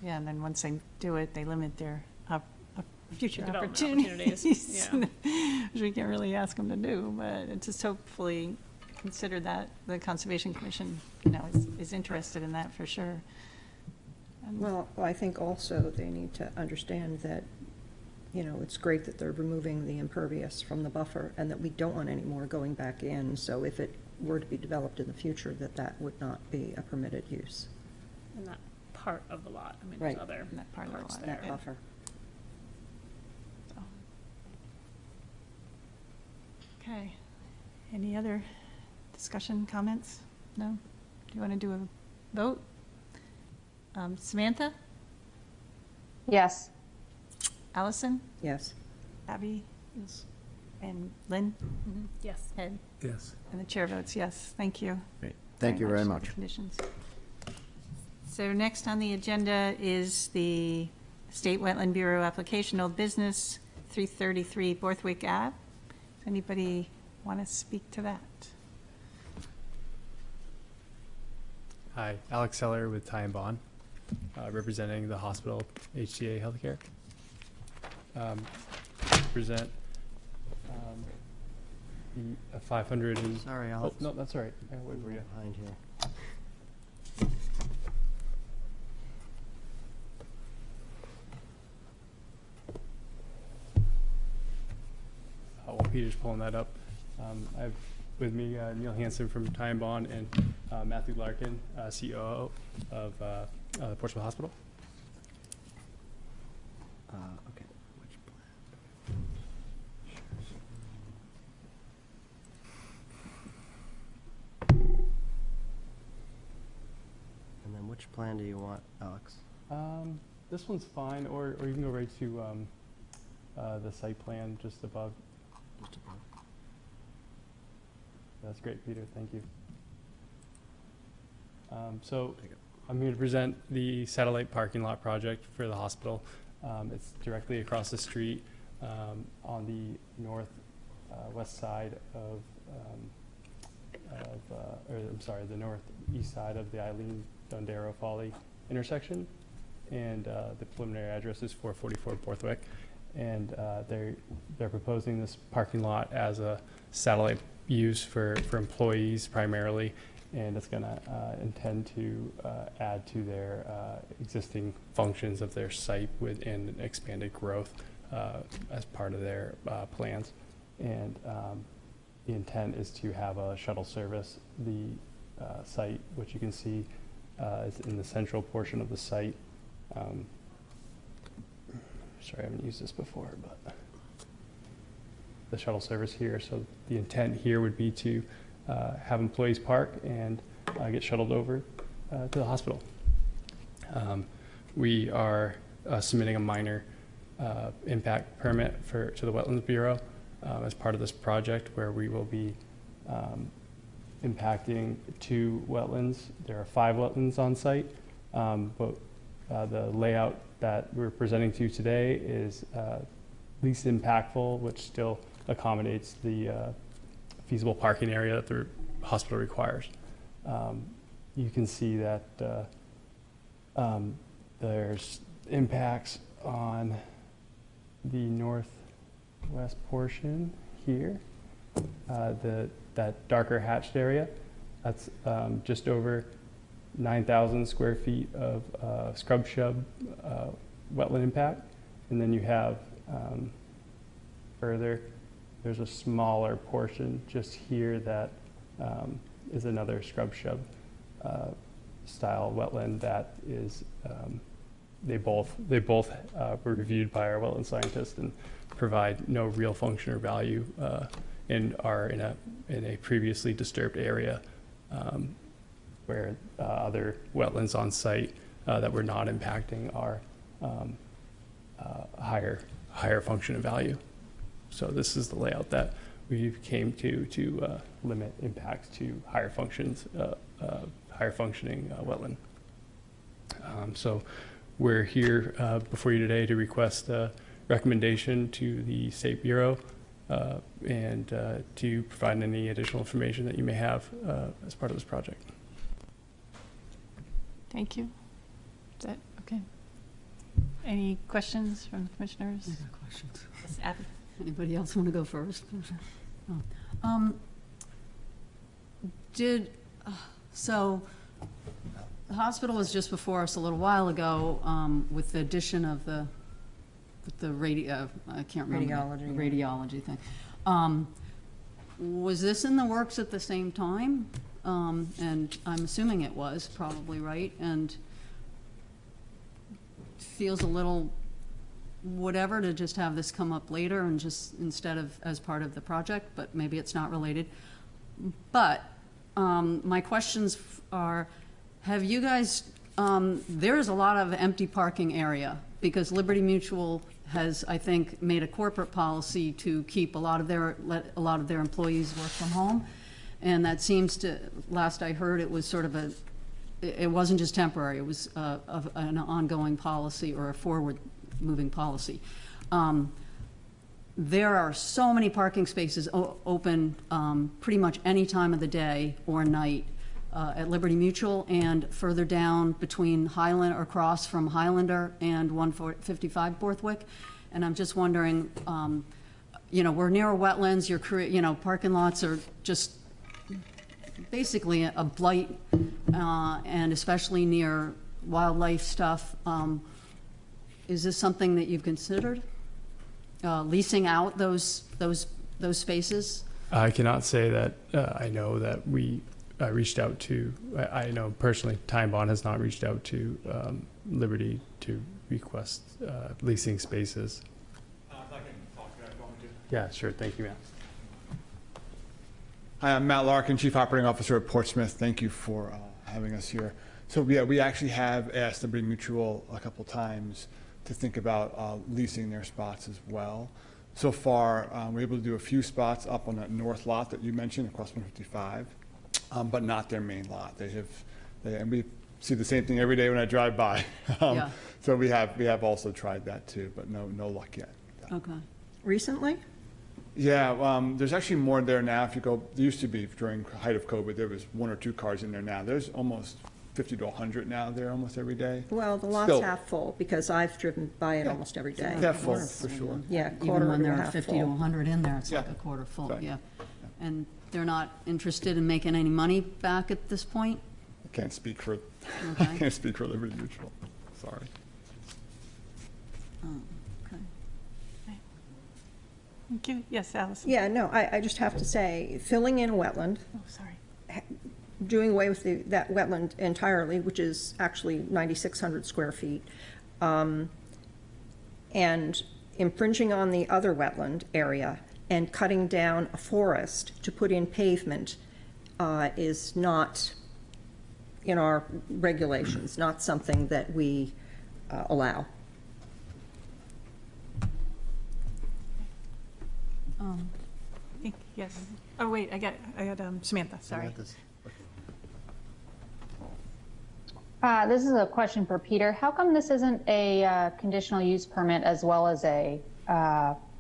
yeah, and then once they do it, they limit their future Development opportunities. opportunities, Which we can't really ask them to do, but it's just hopefully consider that the Conservation Commission, you know, is interested in that for sure. Well, I think also they need to understand that, you know, it's great that they're removing the impervious from the buffer and that we don't want any more going back in. So if it were to be developed in the future, that would not be a permitted use. And that part of the lot, I mean, Right. there's other In that part of the parts lot, there. That buffer. Okay. Any other discussion, comments? No? Do you want to do a vote? Samantha? Yes. Allison? Yes. Abby? Yes. And Lynn? Mhm. Yes. Ed? Yes. And the chair votes yes. Thank you. Great. Thank you very for the much. Conditions. So next on the agenda is the State Wetland Bureau application, old business, 333 Borthwick Ave. Does anybody want to speak to that? Hi, Alex Seller with Ty and Bond, representing the hospital HCA Healthcare. Present the 500 and... Sorry, Oh, Alex. no, that's all right. I'll wait for you. Behind here. While Peter's pulling that up, I have with me Neil Hansen from Ty and Bond and Matthew Larkin, COO of Portsmouth Hospital. Okay. Which plan? And then which plan do you want, Alex? This one's fine, or you can go right to the site plan just above. Just above. That's great, Peter, thank you. So Take it. I'm here to present the satellite parking lot project for the hospital. It's directly across the street on the west side the northeast side of the Eileen Dondero Folly intersection. And the preliminary address is 444 Borthwick. And they're proposing this parking lot as a satellite use for employees primarily, and it's going to intend to add to their existing functions of their site within expanded growth as part of their plans. And the intent is to have a shuttle service. The site, which you can see is in the central portion of the site. Sorry, I haven't used this before, but the shuttle service here. So the intent here would be to have employees park and get shuttled over to the hospital. We are submitting a minor impact permit to the Wetlands Bureau as part of this project, where we will be impacting 2 wetlands. There are 5 wetlands on site, but the layout that we're presenting to you today is least impactful, which still accommodates the feasible parking area that the hospital requires. You can see that there's impacts on the northwest portion here, that darker hatched area. That's just over 9,000 square feet of scrub wetland impact. And then you have further, there's a smaller portion just here that is another scrub shrub style wetland that is, they both were reviewed by our wetland scientist and provide no real function or value and are in a previously disturbed area where other wetlands on site that we're not impacting are higher function and value. So this is the layout that we came to limit impacts to higher functions, higher functioning wetland. So we're here before you today to request a recommendation to the State Bureau and to provide any additional information that you may have as part of this project. Thank you. Is that okay? Any questions from commissioners? Questions? Yes, Abby? Anybody else want to go first? So the hospital was just before us a little while ago with the addition of the I can't remember. Radiology thing. Was this in the works at the same time? And I'm assuming it was, probably, right? And feels a little whatever to just have this come up later and just instead of as part of the project, but maybe it's not related. But my questions are, have you guys, there is a lot of empty parking area because Liberty Mutual has, I think, made a corporate policy to keep let a lot of their employees work from home. And that seems to, last I heard, it was sort of it wasn't just temporary, it was an ongoing policy or a forward-moving policy. There are so many parking spaces open pretty much any time of the day or night at Liberty Mutual and further down between Highland or across from Highlander and 155 Borthwick. And I'm just wondering, we're near wetlands, parking lots are just basically a blight, and especially near wildlife stuff. Is this something that you've considered? Leasing out those spaces? I cannot say that I know that we reached out to, I know personally Time Bond has not reached out to Liberty to request leasing spaces. If I can talk to that, going to. Yeah, sure. Thank you, Matt. Hi, I'm Matt Larkin, Chief Operating Officer at Portsmouth. Thank you for having us here. So yeah, we actually have asked Liberty Mutual a couple times to think about leasing their spots as well. So far, we're able to do a few spots up on that north lot that you mentioned across 155, but not their main lot. And we see the same thing every day when I drive by. Yeah. So we have also tried that too, but no luck yet. Okay. Recently? Yeah, there's actually more there now. If you go, there used to be during the height of COVID, there was 1 or 2 cars in there now. There's almost 50 to 100 now there almost every day. Well, the lot's Still- half full because I've driven by it almost every day. Half full, for sure. Yeah, Even quarter when to there are half 50 to full. 100 in there, it's like Yeah. a quarter full, Exactly. yeah. And they're not interested in making any money back at this point? I can't speak for, I Okay. can't speak for Liberty Mutual. Sorry. Oh, okay. Thank you. Yes, Allison? Yeah, no, I just have to say, filling in a wetland, Oh, sorry. doing away with that wetland entirely, which is actually 9,600 square feet, and infringing on the other wetland area and cutting down a forest to put in pavement is not in our regulations, not something that we allow. Yes. Oh, wait, I got Samantha, sorry. Samantha's- This is a question for Peter. How come this isn't a conditional use permit as well as a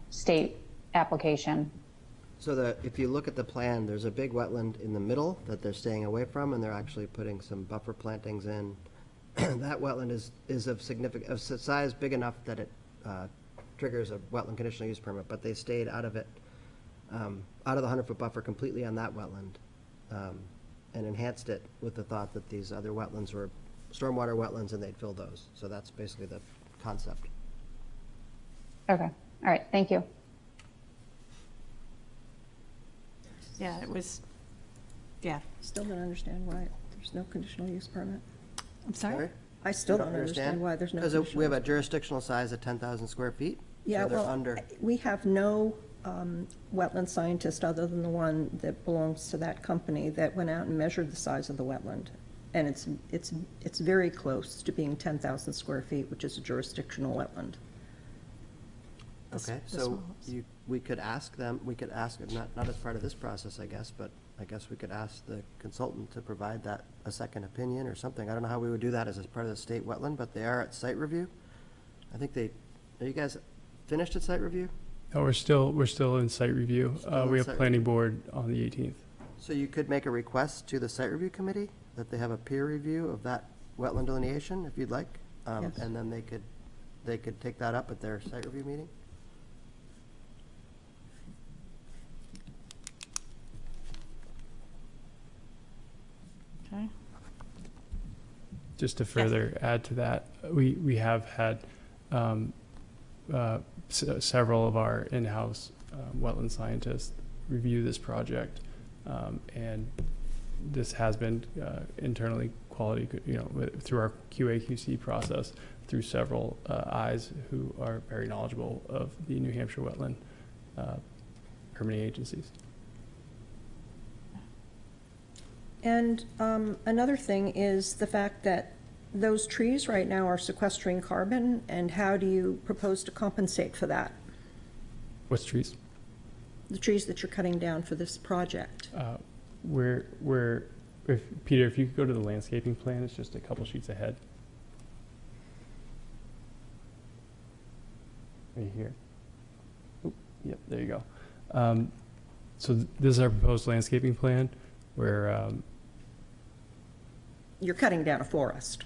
state application? So if you look at the plan, there's a big wetland in the middle that they're staying away from, and they're actually putting some buffer plantings in. That wetland is of size big enough that it triggers a wetland conditional use permit, but they stayed out of it, out of the 100-foot buffer completely on that wetland, and enhanced it with the thought that these other wetlands were stormwater wetlands and they'd fill those. So that's basically the concept. Okay. All right, thank you. Yeah, it was, yeah. Still don't understand why there's no conditional use permit. I'm sorry? I still don't understand why there's no conditional. Because we have a jurisdictional size of 10,000 square feet. Yeah, So they're well, under. we have no wetland scientist other than the one that belongs to that company that went out and measured the size of the wetland. And it's very close to being 10,000 square feet, which is a jurisdictional wetland. Okay, so we could ask them, not as part of this process, I guess, but I guess we could ask the consultant to provide that, a second opinion or something. I don't know how we would do that as part of the state wetland, but they are at site review. I think are you guys finished at site review? Oh, we're still in site review. Still in We have site planning board on the 18th. So you could make a request to the site review committee that they have a peer review of that wetland delineation, if you'd like. Yes. And then they could take that up at their site review meeting. Okay. Just to further add to that, we have had several of our in-house wetland scientists review this project, and this has been internally quality, through our QA/QC process, through several eyes who are very knowledgeable of the New Hampshire wetland permitting agencies. And another thing is the fact that those trees right now are sequestering carbon, and how do you propose to compensate for that? What's trees? The trees that you're cutting down for this project. Peter, if you could go to the landscaping plan, it's just a couple sheets ahead. Right here. Oop, yep, there you go. So this is our proposed landscaping plan, where You're cutting down a forest,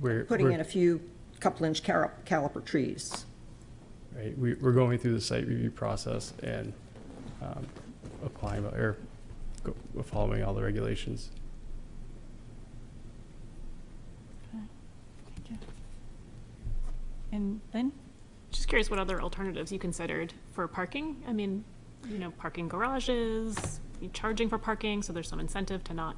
we're putting in a few couple-inch caliper trees. right, we're going through the site review process and applying or following all the regulations. Okay, thank you. And Lynn? Just curious what other alternatives you considered for parking? I mean, parking garages, charging for parking, so there's some incentive to not,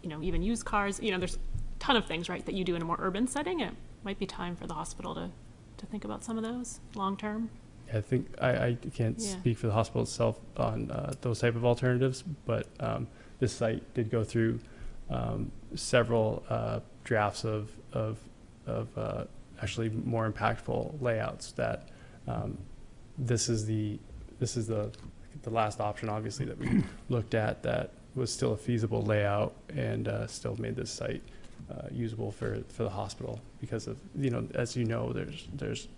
even use cars. There's a ton of things, right, that you do in a more urban setting. It might be time for the hospital to think about some of those long-term. I think I can't speak for the hospital itself on those type of alternatives, but this site did go through several drafts of actually more impactful layouts. That this is the last option, obviously, that we looked at that was still a feasible layout and still made this site usable for the hospital because of, as there's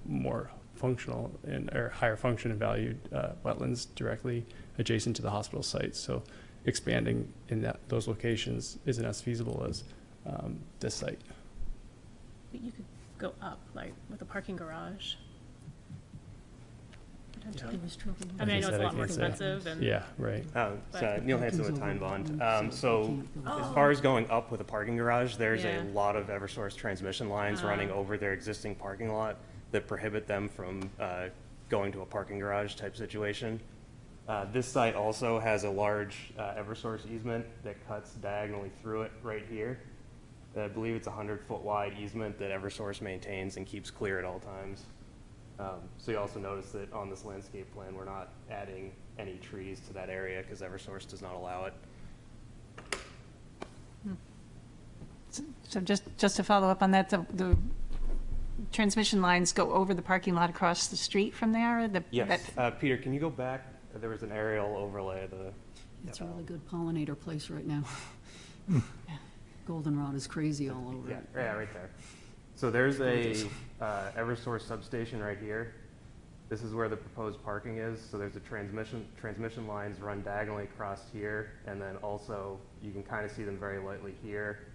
more functional or higher function and valued wetlands directly adjacent to the hospital sites. So expanding in those locations isn't as feasible as this site. But you could go up, like, with a parking garage. Potentially. I mean, I know it's a lot more expensive and. Yeah, right. So Neil Hansen with Time Bond. So as far as going up with a parking garage, there's a lot of Eversource transmission lines running over their existing parking lot that prohibit them from going to a parking garage type situation. This site also has a large Eversource easement that cuts diagonally through it right here. I believe it's a 100-foot wide easement that Eversource maintains and keeps clear at all times. So you also notice that on this landscape plan, we're not adding any trees to that area because Eversource does not allow it. So just to follow up on that, the transmission lines go over the parking lot across the street from there? Yes. Peter, can you go back? There was an aerial overlay of the. It's a really good pollinator place right now. Goldenrod is crazy all over it. Yeah, right there. So there's a Eversource substation right here. This is where the proposed parking is. So there's a transmission lines run diagonally across here, and then also you can kind of see them very lightly here.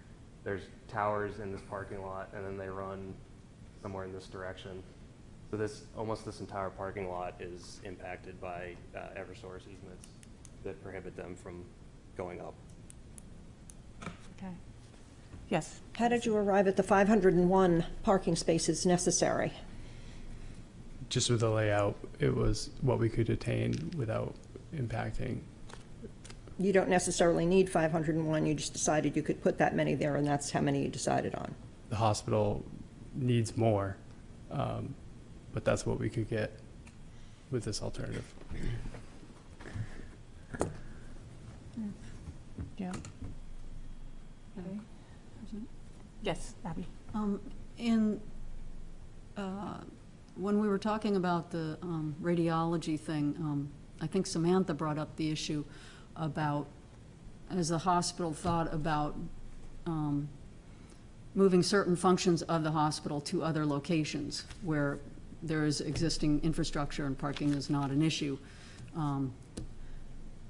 There's towers in this parking lot, and then they run somewhere in this direction. So almost this entire parking lot is impacted by Eversource easements that prohibit them from going up. Okay. Yes. How did you arrive at the 501 parking spaces necessary? Just with the layout, it was what we could attain without impacting. You don't necessarily need 501, you just decided you could put that many there, and that's how many you decided on. The hospital needs more, but that's what we could get with this alternative. Yeah. Yes, Abby. In, when we were talking about the radiology thing, I think Samantha brought up the issue about, as the hospital thought about moving certain functions of the hospital to other locations where there is existing infrastructure and parking is not an issue.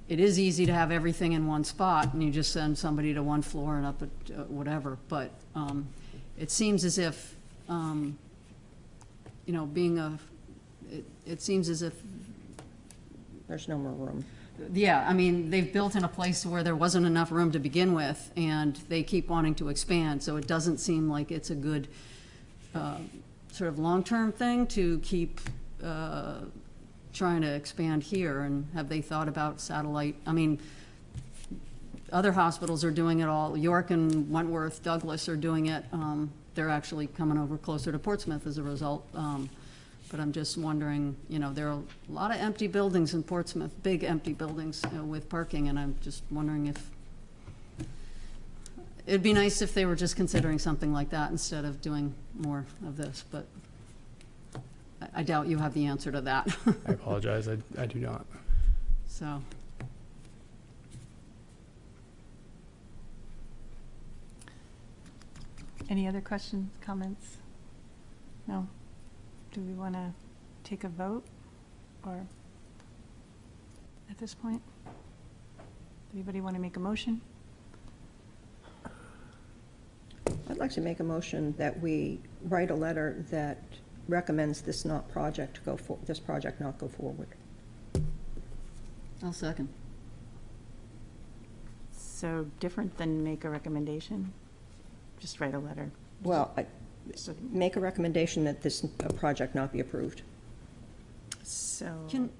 It is easy to have everything in one spot and you just send somebody to one floor and up at whatever, but it seems as if, you know, it seems as if, There's no more room. yeah, I mean, they've built in a place where there wasn't enough room to begin with, and they keep wanting to expand, so it doesn't seem like it's a good sort of long-term thing to keep trying to expand here. And have they thought about satellite? I mean, other hospitals are doing it all. York and Wentworth, Douglas are doing it. They're actually coming over closer to Portsmouth as a result. But I'm just wondering, you know, there are a lot of empty buildings in Portsmouth, big empty buildings with parking, and I'm just wondering if, it'd be nice if they were just considering something like that instead of doing more of this, but I doubt you have the answer to that. I apologize, I do not. So, Any other questions, comments? No? Do we want to take a vote, or at this point? Anybody want to make a motion? I'd like to make a motion that we write a letter that recommends this project not go forward. I'll second. So different than make a recommendation? Just write a letter. Well, So- make a recommendation that this project not be approved. So. Can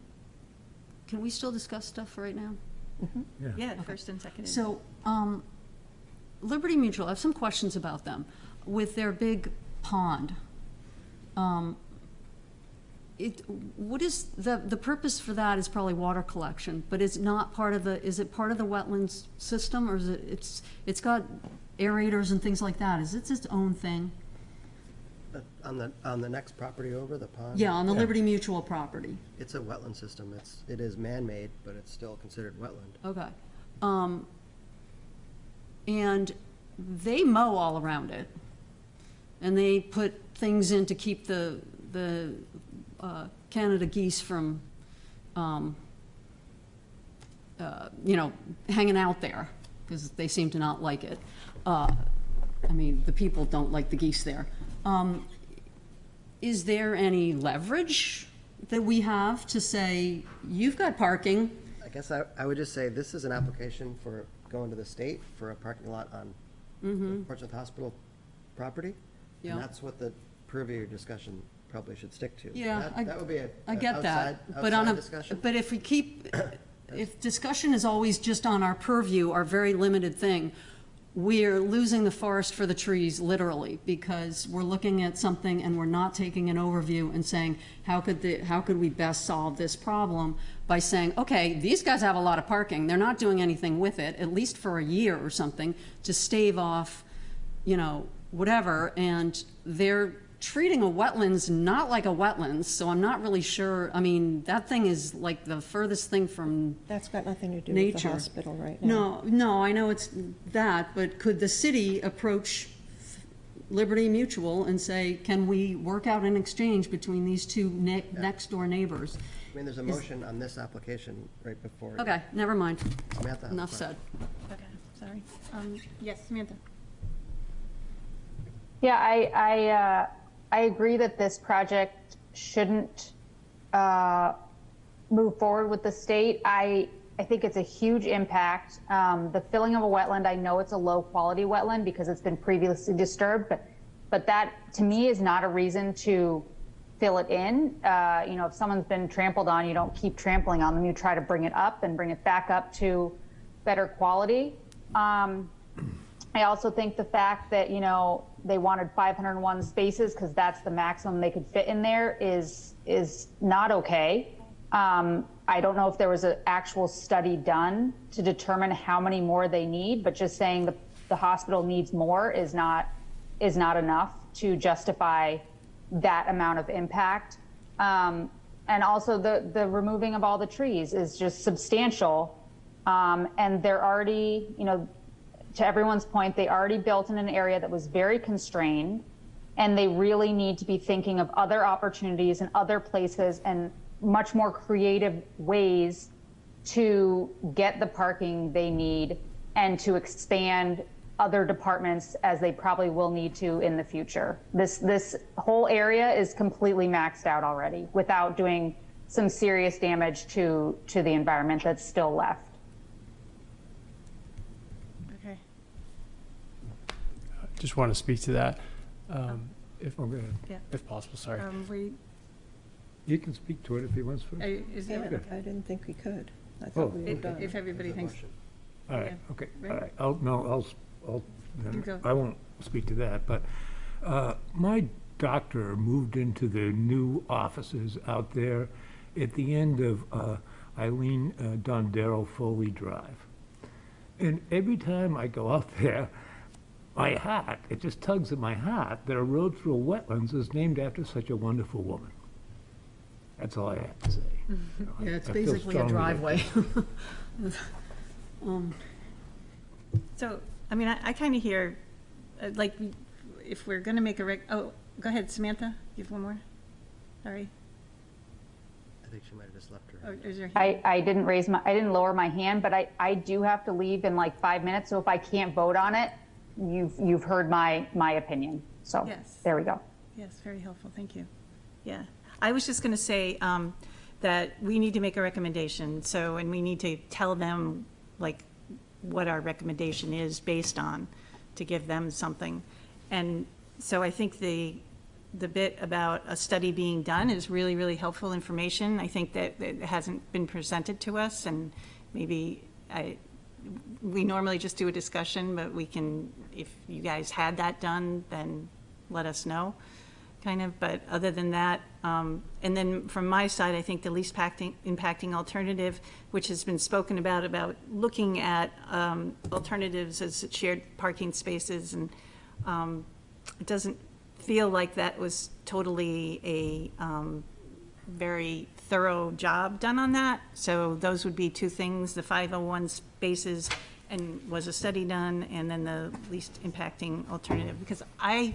we still discuss stuff right now? Yeah, first and second. So, Liberty Mutual, I have some questions about them. With their big pond, what is, the purpose for that is probably water collection, but it's not part of the, is it part of the wetlands system, or is it, it's got aerators and things like that? Is it its own thing? On the next property over, the pond? Yeah, on the Liberty Mutual property. It's a wetland system. It is man-made, but it's still considered wetland. Okay. And they mow all around it. And they put things in to keep the Canada geese from, you know, hanging out there, because they seem to not like it. I mean, the people don't like the geese there. Is there any leverage that we have to say, you've got parking? I guess I would just say this is an application for going to the state for a parking lot on the Portsmouth Hospital property. Yeah. And that's what the purview discussion probably should stick to. Yeah, That would be I get that, but outside discussion. but if we keep, if discussion is always just on our purview, our very limited thing, we're losing the forest for the trees, literally, because we're looking at something and we're not taking an overview and saying, how could we best solve this problem by saying, okay, these guys have a lot of parking, they're not doing anything with it, at least for a year or something, to stave off, you know, whatever, and they're treating a wetlands not like a wetlands, so I'm not really sure. I mean, that thing is like the furthest thing from That's got nothing to do nature. with the hospital right now. No, I know it's that, but could the city approach Liberty Mutual and say, can we work out an exchange between these two next door neighbors? I mean, there's a motion on this application right before. Okay, never mind. Samantha has a Enough question. said. Okay, sorry. Yes, Samantha. Yeah, I agree that this project shouldn't move forward with the state. I I think it's a huge impact. The filling of a wetland, I know it's a low quality wetland because it's been previously disturbed, but that to me is not a reason to fill it in. You know, if someone's been trampled on, you don't keep trampling on them. You try to bring it up and bring it back up to better quality. I also think the fact that, you know, they wanted 501 spaces because that's the maximum they could fit in there is not okay. I don't know if there was an actual study done to determine how many more they need, but just saying the hospital needs more is not enough to justify that amount of impact. And also the removing of all the trees is just substantial. And they're already, you know, to everyone's point, they already built in an area that was very constrained, and they really need to be thinking of other opportunities and other places and much more creative ways to get the parking they need and to expand other departments as they probably will need to in the future. This whole area is completely maxed out already without doing some serious damage to the environment that's still left. Okay. Just want to speak to that, if, Oh, go ahead. Yeah. if possible, sorry. You can speak to it if he wants to. Is Yeah, there, I didn't think we could. I Oh. thought we were if done. everybody thinks, All right, Yeah. okay, all Right. right. I'll, You go. I won't speak to that, but my doctor moved into the new offices out there at the end of Eileen Dondero Foley Drive. And every time I go out there, my heart, it just tugs at my heart that a road through wetlands is named after such a wonderful woman. That's all I have to say. You know, Yeah, it's I feel basically a strongly about driveway. so, I mean, I kind of hear, like, if we're going to make oh, go ahead, Samantha, you have one more? Sorry. I think she might have just left her. Oh, is there? I didn't lower my hand, but I do have to leave in like 5 minutes. So if I can't vote on it, you've heard my opinion. So Yes. there we go. Yes, very helpful, thank you. Yeah, I was just going to say that we need to make a recommendation, so, and we need to tell them, like, what our recommendation is based on, to give them something. And so I think the bit about a study being done is really, really helpful information. I think that it hasn't been presented to us, and maybe we normally just do a discussion, but we can, if you guys had that done, then let us know, kind of. But other than that, and then from my side, I think the least impacting alternative, which has been spoken about looking at alternatives as shared parking spaces, and it doesn't feel like that was totally a very thorough job done on that. So those would be two things: the 501 spaces, and was a study done, and then the least impacting alternative. Because I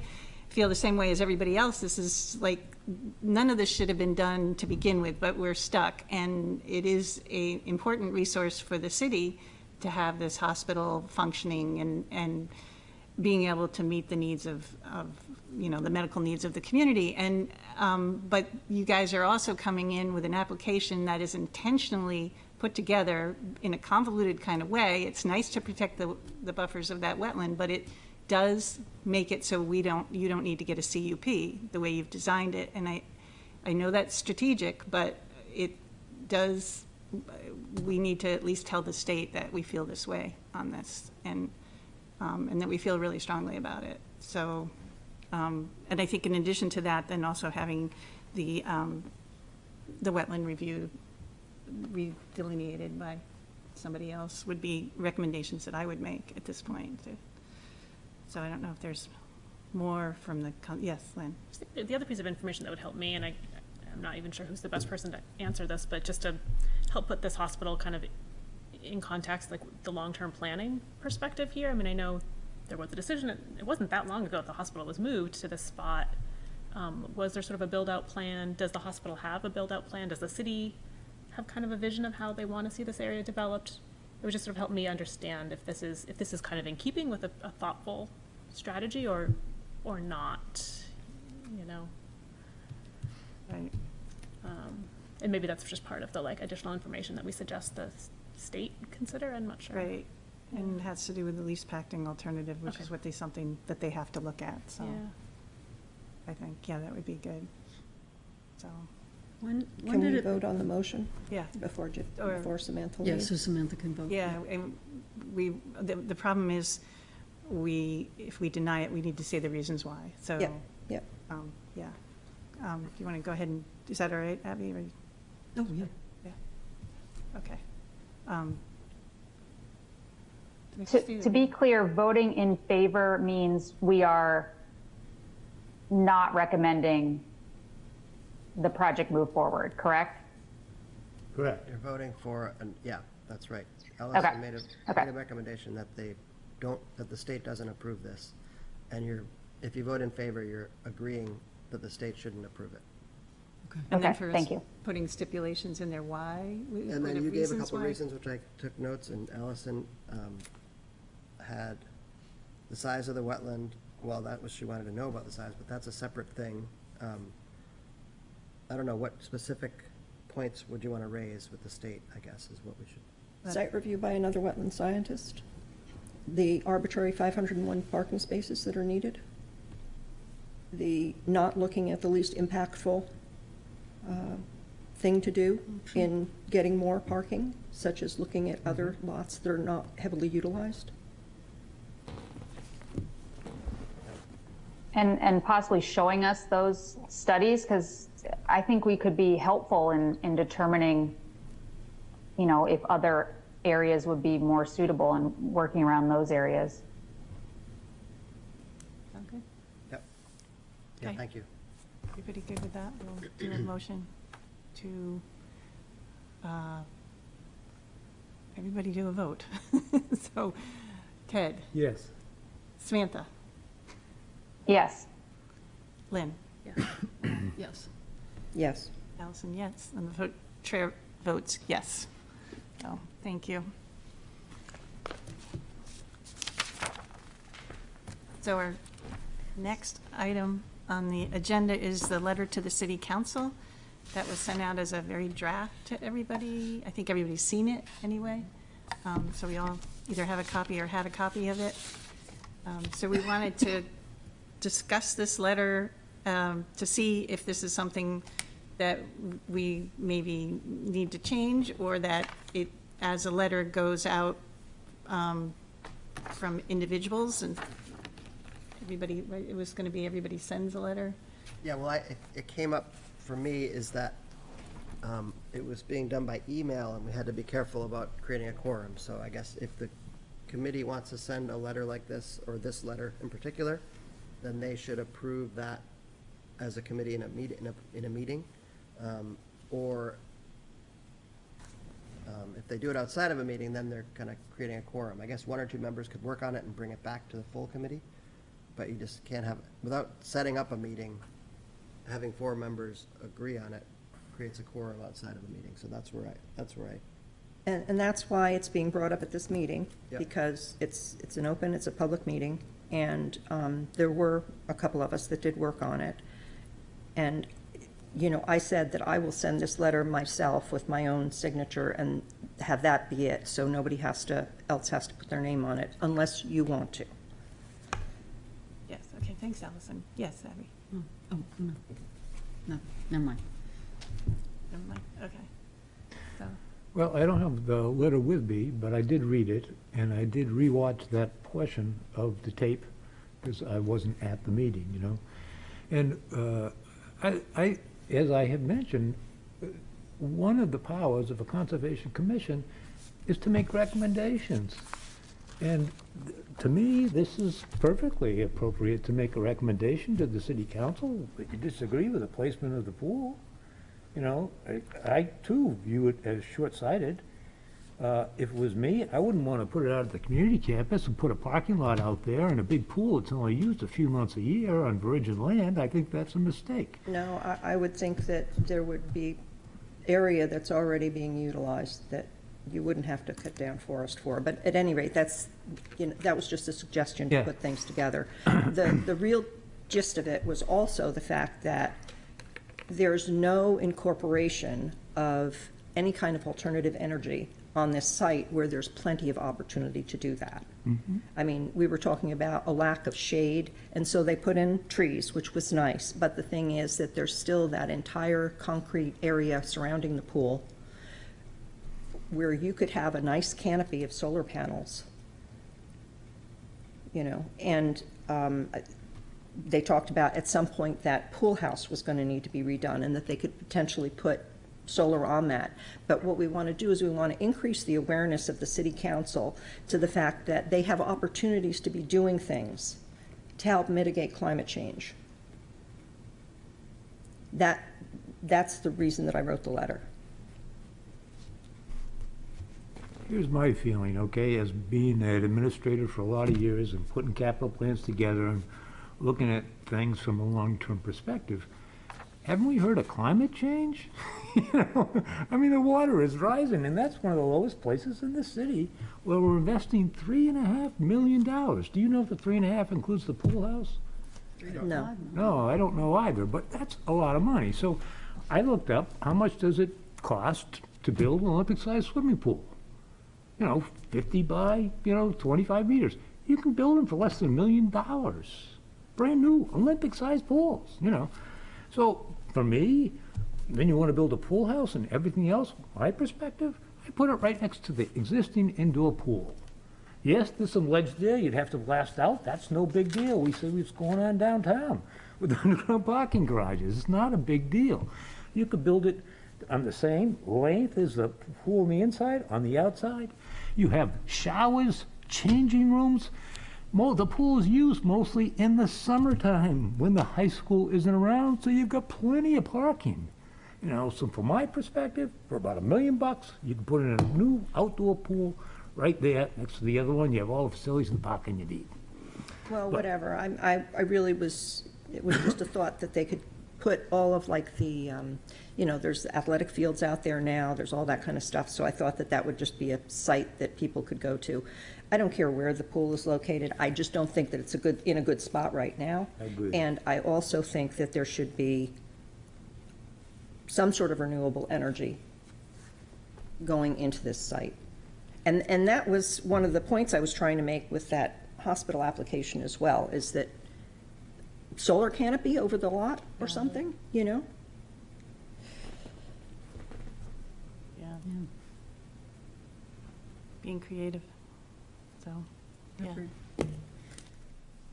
feel the same way as everybody else. This is like, none of this should have been done to begin with, but we're stuck. And it is an important resource for the city to have this hospital functioning and being able to meet the needs of you know, the medical needs of the community. And but you guys are also coming in with an application that is intentionally put together in a convoluted kind of way. It's nice to protect the buffers of that wetland, but it does make it so you don't need to get a CUP the way you've designed it. And I know that's strategic, but it does, we need to at least tell the state that we feel this way on this, and that we feel really strongly about it. So, and I think in addition to that, then also having the wetland review redelineated by somebody else would be recommendations that I would make at this point. So I don't know if there's more from the, yes, Lynn? The other piece of information that would help me, and I'm not even sure who's the best person to answer this, but just to help put this hospital kind of in context, like the long-term planning perspective here. I mean, I know there was a decision, it wasn't that long ago that the hospital was moved to this spot. Was there sort of a build-out plan? Does the hospital have a build-out plan? Does the city have kind of a vision of how they want to see this area developed? It would just sort of help me understand if this is kind of in keeping with a thoughtful strategy or not, you know. Right. And maybe that's just part of the like additional information that we suggest the state consider? I'm not sure. Right, and it has to do with the least impacting alternative, which Okay. is what something that they have to look at, so Yeah. I think, yeah, that would be good. So, When Can did we it? vote on the motion yeah, before Or- before Samantha Yeah, leaves? so Samantha can vote. yeah, and the problem is, if we deny it, we need to say the reasons why, so. Yeah, yeah. Yeah. Do you want to go ahead and, is that all right, Abby? Or- Oh, yeah. Okay. Um, To be clear, voting in favor means we are not recommending the project move forward, correct? Correct. You're voting for, yeah, that's right. Okay. Allison made Okay. a recommendation that that the state doesn't approve this. And if you vote in favor, you're agreeing that the state shouldn't approve it. And then Okay, for thank you. putting stipulations in there, why? And then you gave a couple reasons, which I took notes, and Allison had the size of the wetland. Well, that was, she wanted to know about the size, but that's a separate thing. I don't know, what specific points would you want to raise with the state, I guess, is what we should. Site review by another wetland scientist, the arbitrary 501 parking spaces that are needed, the not looking at the least impactful thing to do in getting more parking, such as looking at other lots that are not heavily utilized. And possibly showing us those studies, because I think we could be helpful in determining, if other areas would be more suitable and working around those areas. Okay, Yep. Yeah, Okay. thank you. everybody good with that? We'll do a motion to, everybody do a vote. So, Ted, Yes. Samantha, Yes. Lynn, Yes. Yes. Allison, yes, and the chair votes yes. So, thank you. So our next item on the agenda is the letter to the city council that was sent out as a very draft to everybody. I think everybody's seen it anyway. So we all either have a copy or had a copy of it. So we wanted to discuss this letter to see if this is something that we maybe need to change, or that it, as a letter goes out from individuals, and everybody, right, it was going to be everybody sends a letter. Yeah, well, it came up for me is that it was being done by email, and we had to be careful about creating a quorum. So I guess if the committee wants to send a letter like this, or this letter in particular, then they should approve that as a committee in a meeting. Or if they do it outside of a meeting, then they're kind of creating a quorum. I guess one or two members could work on it and bring it back to the full committee, but you just can't have, without setting up a meeting, having 4 members agree on it creates a quorum outside of a meeting. So that's where I. And that's why it's being brought up at this meeting, Yep. because it's a public meeting, and there were a couple of us that did work on it. And, I said that I will send this letter myself with my own signature and have that be it, so nobody else has to put their name on it, unless you want to. Yes, okay, thanks, Allison. Yes, Abby? Oh, no. No, never mind. Never mind, okay. So, Well, I don't have the letter with me, but I did read it, and I did rewatch that portion of the tape, because I wasn't at the meeting, And as I have mentioned, one of the powers of a conservation commission is to make recommendations. And to me, this is perfectly appropriate to make a recommendation to the city council that you disagree with the placement of the pool. I too view it as short-sighted. If it was me, I wouldn't want to put it out at the community campus and put a parking lot out there and a big pool that's only used a few months a year on virgin land. I think that's a mistake. No, I would think that there would be area that's already being utilized that you wouldn't have to cut down forest for. But at any rate, that was just a suggestion to Yeah. put things together. The real gist of it was also the fact that there's no incorporation of any kind of alternative energy on this site where there's plenty of opportunity to do that. I mean, we were talking about a lack of shade, and so they put in trees, which was nice, but the thing is that there's still that entire concrete area surrounding the pool where you could have a nice canopy of solar panels, you know, and they talked about at some point that pool house was going to need to be redone and that they could potentially put solar on that. But what we want to do is we want to increase the awareness of the city council to the fact that they have opportunities to be doing things to help mitigate climate change. That's the reason that I wrote the letter. Here's my feeling, okay, as being an administrator for a lot of years and putting capital plans together and looking at things from a long-term perspective. Haven't we heard of climate change? You know, I mean, the water is rising, and that's one of the lowest places in the city where we're investing $3.5 million. Do you know if the 3.5 includes the pool house? No. No, I don't know either, but that's a lot of money. So I looked up, how much does it cost to build an Olympic-sized swimming pool? You know, 50 by, 25 meters. You can build them for less than $1 million. Brand new Olympic-sized pools, So for me, then you want to build a pool house and everything else, my perspective, I put it right next to the existing indoor pool. Yes, there's some ledge there you'd have to blast out. That's no big deal. We see what's going on downtown with the underground parking garages. It's not a big deal. You could build it on the same length as the pool on the inside, on the outside. You have showers, changing rooms. The pool is used mostly in the summertime when the high school isn't around, so you've got plenty of parking. So from my perspective, for about $1 million, you can put in a new outdoor pool right there next to the other one. You have all the facilities and parking you need. Well, whatever. I really was, it was just a thought that they could put all of like the, there's athletic fields out there now, there's all that kind of stuff. So I thought that that would just be a site that people could go to. I don't care where the pool is located. I just don't think that it's in a good spot right now. I agree. And I also think that there should be some sort of renewable energy going into this site. And that was one of the points I was trying to make with that hospital application as well, is that solar canopy over the lot or something, Yeah. Being creative, so, yeah.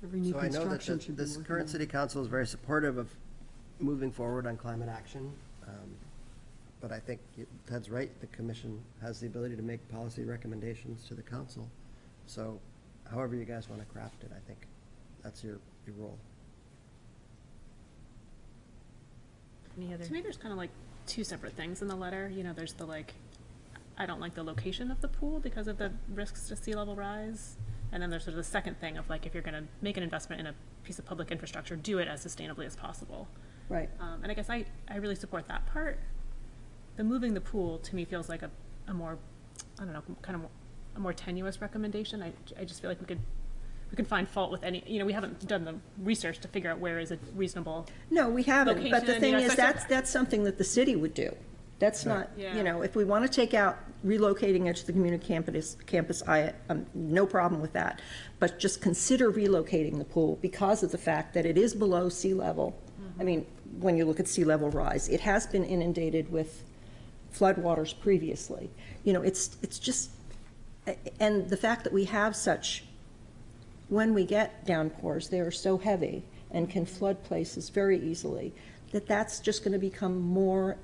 Every new So I know that construction should be this working current on- city council is very supportive of moving forward on climate action. But I think Ted's right, the commission has the ability to make policy recommendations to the council. So however you guys want to craft it, I think that's your role. Any other? To me, there's kind of like two separate things in the letter. There's the I don't like the location of the pool because of the risks to sea level rise. And then there's sort of the second thing of if you're going to make an investment in a piece of public infrastructure, do it as sustainably as possible. Right. And I guess I really support that part. The moving the pool to me feels like a more, I don't know, kind of a more tenuous recommendation. I just feel like we could find fault with any, we haven't done the research to figure out where is a reasonable. No, we haven't, but the Location, thing so is, I feel- that's something that the city would do. That's not, Yeah. if we want to take out relocating it to the community campus, no problem with that. But just consider relocating the pool because of the fact that it is below sea level. I mean, when you look at sea level rise, it has been inundated with floodwaters previously. It's just, and the fact that we have such, when we get downpours, they are so heavy and can flood places very easily, that's just going to become more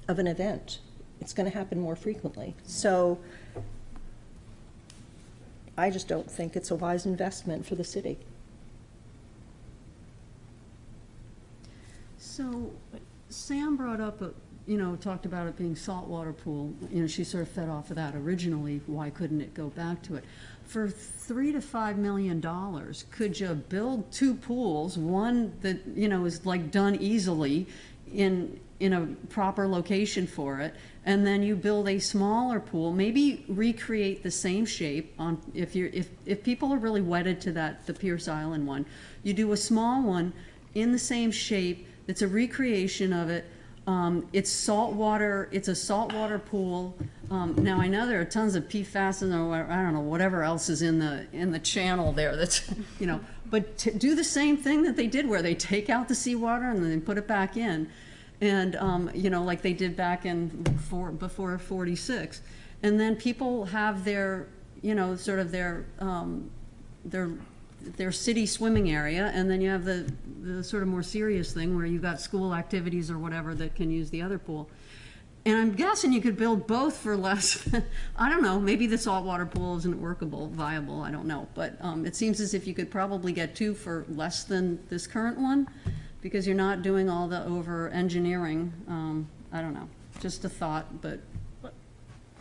of an event. It's going to happen more frequently. So I just don't think it's a wise investment for the city. So Sam brought up, talked about it being saltwater pool. She sort of fed off of that originally. Why couldn't it go back to it? For $3 to $5 million, could you build two pools, one that, is done easily in a proper location for it, and then you build a smaller pool, maybe recreate the same shape on, if people are really wedded to the Pierce Island one, you do a small one in the same shape, it's a recreation of it, It's saltwater, it's a saltwater pool. Now, I know there are tons of PFAS and, I don't know, whatever else is in the channel there that's, you know, but to do the same thing that they did where they take out the seawater and then they put it back in. And, you know, like they did back in before 46. And then people have their, you know, sort of their city swimming area, and then you have the sort of more serious thing where you've got school activities or whatever that can use the other pool. And I'm guessing you could build both for less, I don't know, maybe the saltwater pool isn't viable, I don't know. But it seems as if you could probably get 2 for less than this current one, because you're not doing all the over-engineering. I don't know, just a thought, but.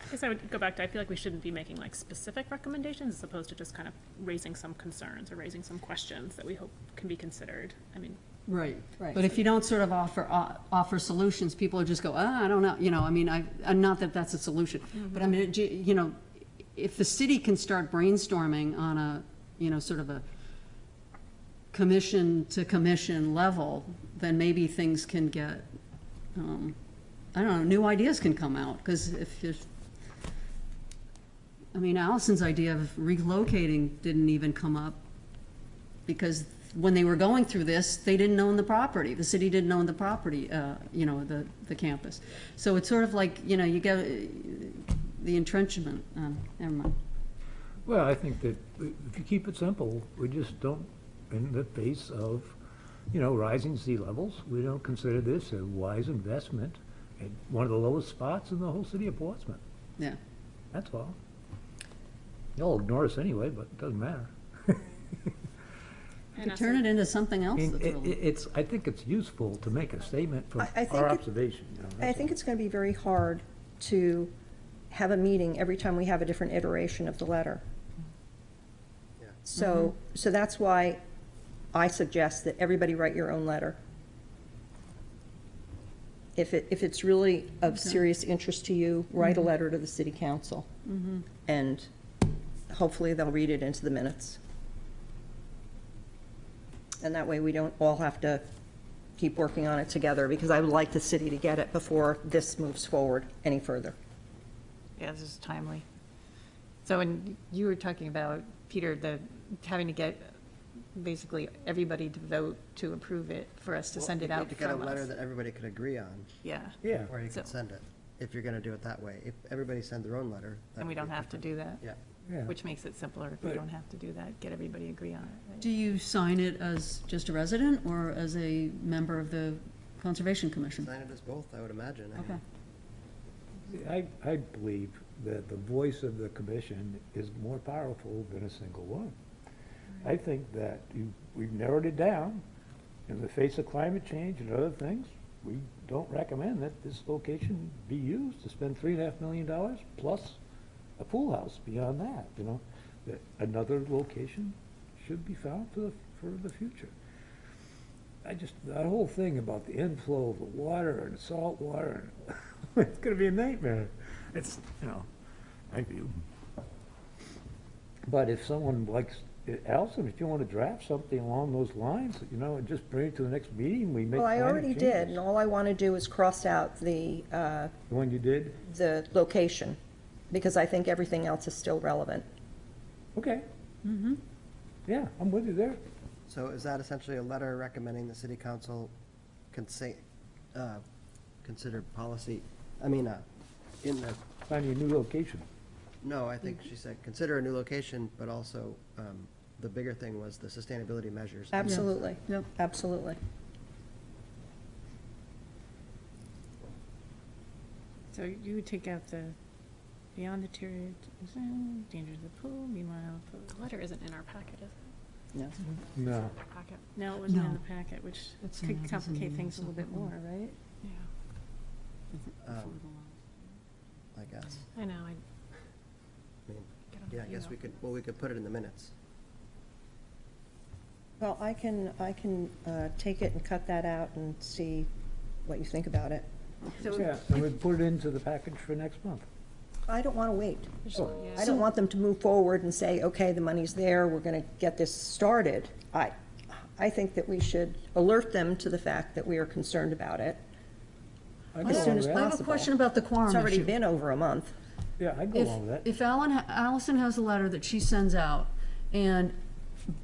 I guess I would go back to, I feel like we shouldn't be making like specific recommendations as opposed to just kind of raising some concerns or raising some questions that we hope can be considered. I mean. Right. But if you don't sort of offer solutions, people just go, I don't know, you know, I mean, not that that's a solution, but I mean, you know, if the city can start brainstorming on a, you know, sort of a commission to commission level, then maybe things can get, I don't know, new ideas can come out, because I mean, Allison's idea of relocating didn't even come up because when they were going through this, they didn't own the property. The city didn't own the property, you know, the campus. So it's sort of like, you know, you get the entrenchment. Never mind. Well, I think that if you keep it simple, we just don't, in the face of, you know, rising sea levels, we don't consider this a wise investment at one of the lowest spots in the whole city of Portsmouth. Yeah. That's all. They'll ignore us anyway, but it doesn't matter. You could turn it into something else. I mean, That's really. I think it's useful to make a statement from I think our it- observation. You know, I that's think all. it's going to be very hard to have a meeting every time we have a different iteration of the letter. Yeah. So that's why I suggest that everybody write your own letter. If it's really of serious interest to you, write a letter to the city council. And hopefully they'll read it into the minutes. And that way we don't all have to keep working on it together, because I would like the city to get it before this moves forward any further. Yeah, this is timely. So when you were talking about, Peter, having to get basically everybody to vote to approve it for us to send it out To get a from letter us. that everybody could agree on, Yeah, Yeah. or you So- could send it, if you're gonna do it that way. If everybody sends their own letter. that and we would be don't have to different. do that. Yeah. Yeah. Which makes it simpler if we But- don't have to do that, get everybody to agree on it. right? Do you sign it as just a resident or as a member of the Conservation Commission? Sign it as both, I would imagine. I Okay. mean, I believe that the voice of the commission is more powerful than a single one. I think that we've narrowed it down. In the face of climate change and other things, we don't recommend that this location be used to spend $3.5 million plus a pool house beyond that, you know. That another location should be found for the future. That whole thing about the inflow of the water and salt water, and it's gonna be a nightmare. It's, you know, my view. But if someone likes, Allison, if you want to draft something along those lines, you know, and just bring it to the next meeting, we make Well, I minor already did, changes. and all I want to do is cross out the The one you did? location, because I think everything else is still relevant. Okay. Yeah, I'm with you there. So is that essentially a letter recommending the city council consider policy, in the, Finding a new location. no, I think she said, consider a new location, but also, the bigger thing was the sustainability measures. Absolutely. Yep. Absolutely. So you would take out the beyond deteriorated danger of the pool, meanwhile. The letter isn't in our packet, is it? No. No. Packet. No, it wasn't in No. the packet, which It's could not. complicate things a little bit more, right? Yeah. I guess. I know, I mean, get on yeah, I the guess email. we could put it in the minutes. Well, I can take it and cut that out and see what you think about it. Yeah, and we put it into the package for next month. I don't want to wait. Oh. I don't want them to move forward and say, okay, the money's there, we're going to get this started. I think that we should alert them to the fact that we are concerned about it. I go as soon along as with I that. have a question about the quorum It's already issue. been over a month. Yeah, I go along with that. If Allison has a letter that she sends out,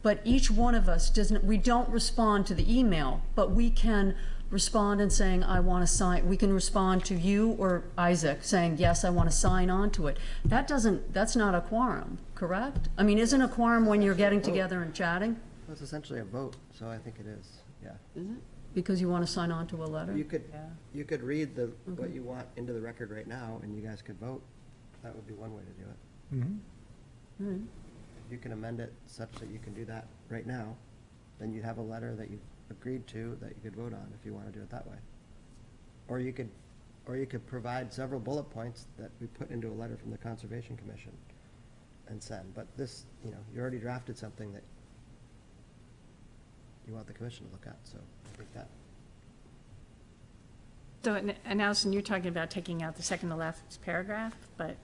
but each one of us we don't respond to the email, but we can respond and saying, I want to sign, we can respond to you or Isaac saying, yes, I want to sign on to it. That's not a quorum, correct? I mean, isn't a quorum when you're getting together and chatting? It's essentially a vote, so I think it is, yeah. Is it? Because you want to sign on to a letter? You could read what you want into the record right now, and you guys could vote. That would be one way to do it. Mhm. All right. You can amend it such that you can do that right now, then you'd have a letter that you agreed to that you could vote on if you want to do it that way. Or you could provide several bullet points that we put into a letter from the Conservation Commission and send. But this, you already drafted something that you want the commission to look at, so I think that. So, and Allison, you're talking about taking out the second to last paragraph, but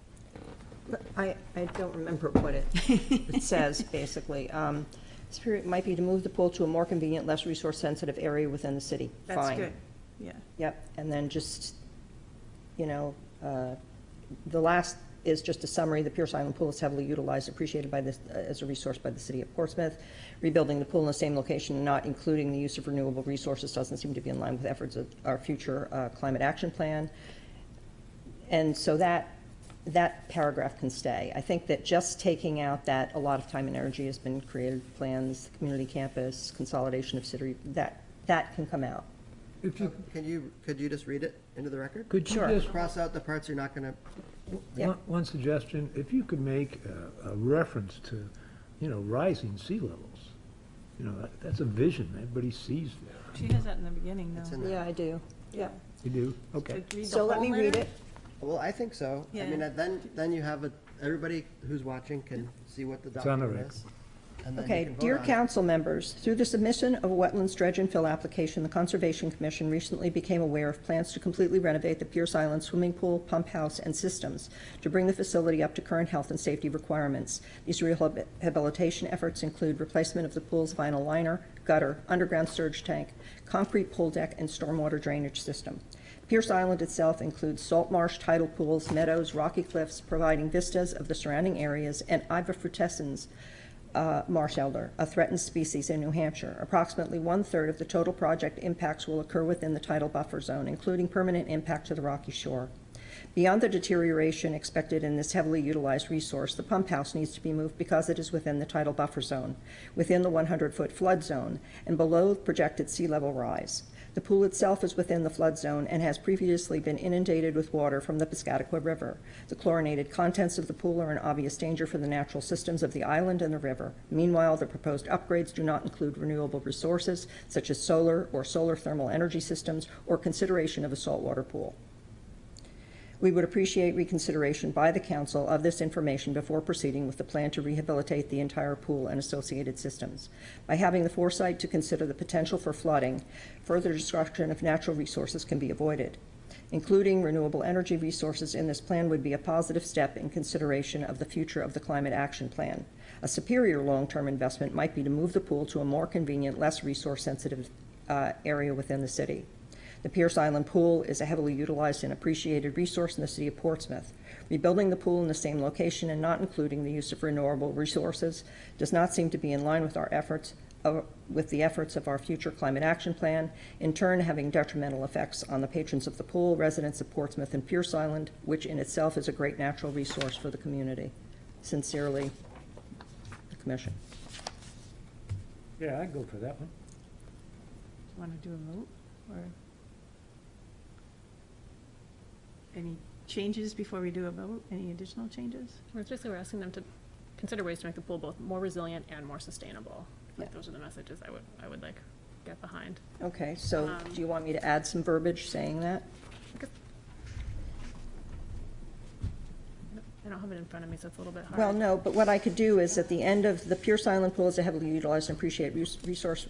I don't remember what it says, basically. Spirit might be to move the pool to a more convenient, less resource-sensitive area within the city. that's Fine. good, yeah. Yep, and then just, the last is just a summary. The Pierce Island Pool is heavily utilized, appreciated by this, as a resource by the city of Portsmouth. Rebuilding the pool in the same location and not including the use of renewable resources doesn't seem to be in line with efforts of our future climate action plan. And so that paragraph can stay. I think that just taking out that a lot of time and energy has been created, plans, community campus, consolidation of city, that can come out. If you, Could you just read it into the record? could you Sure. just, Cross out the parts you're not gonna, Yeah. one suggestion, if you could make a reference to, rising sea levels. That's a vision everybody sees there. She has that in the beginning, it's though. in there. Yeah, I do. Yeah. You do? Okay. Read the So let whole me read letter? it. Well, I think so. I Yeah. mean, then you have everybody who's watching can see what the It's on the document record. is. And then you Okay, can vote dear on it. council members, through the submission of a wetlands dredge and fill application, the Conservation Commission recently became aware of plans to completely renovate the Pierce Island swimming pool, pump house, and systems to bring the facility up to current health and safety requirements. These rehabilitation efforts include replacement of the pool's vinyl liner, gutter, underground surge tank, concrete pool deck, and stormwater drainage system. Pierce Island itself includes salt marsh, tidal pools, meadows, rocky cliffs, providing vistas of the surrounding areas, and Iva frutescens, marsh elder, a threatened species in New Hampshire. Approximately 1/3 of the total project impacts will occur within the tidal buffer zone, including permanent impact to the rocky shore. Beyond the deterioration expected in this heavily utilized resource, the pump house needs to be moved because it is within the tidal buffer zone, within the 100-foot flood zone, and below projected sea level rise. The pool itself is within the flood zone and has previously been inundated with water from the Piscataqua River. The chlorinated contents of the pool are an obvious danger for the natural systems of the island and the river. Meanwhile, the proposed upgrades do not include renewable resources such as solar or solar thermal energy systems or consideration of a saltwater pool. We would appreciate reconsideration by the council of this information before proceeding with the plan to rehabilitate the entire pool and associated systems. By having the foresight to consider the potential for flooding, further destruction of natural resources can be avoided. Including renewable energy resources in this plan would be a positive step in consideration of the future of the climate action plan. A superior long-term investment might be to move the pool to a more convenient, less resource-sensitive area within the city. The Pierce Island Pool is a heavily utilized and appreciated resource in the city of Portsmouth. Rebuilding the pool in the same location and not including the use of renewable resources does not seem to be in line with our efforts with the efforts of our future climate action plan, in turn having detrimental effects on the patrons of the pool, residents of Portsmouth and Pierce Island, which in itself is a great natural resource for the community. Sincerely, the Commission. Yeah, I'd go for that one. Want to do a vote, or any changes before we do a vote? Any additional changes? Well, it's basically we're asking them to consider ways to make the pool both more resilient and more sustainable. Like, Yeah. those are the messages I would like get behind. Okay, so do you want me to add some verbiage saying that? I don't have it in front of me, so it's a little bit hard. Well, no, but what I could do is at the end of the Pierce Island Pool is a heavily utilized and appreciated resource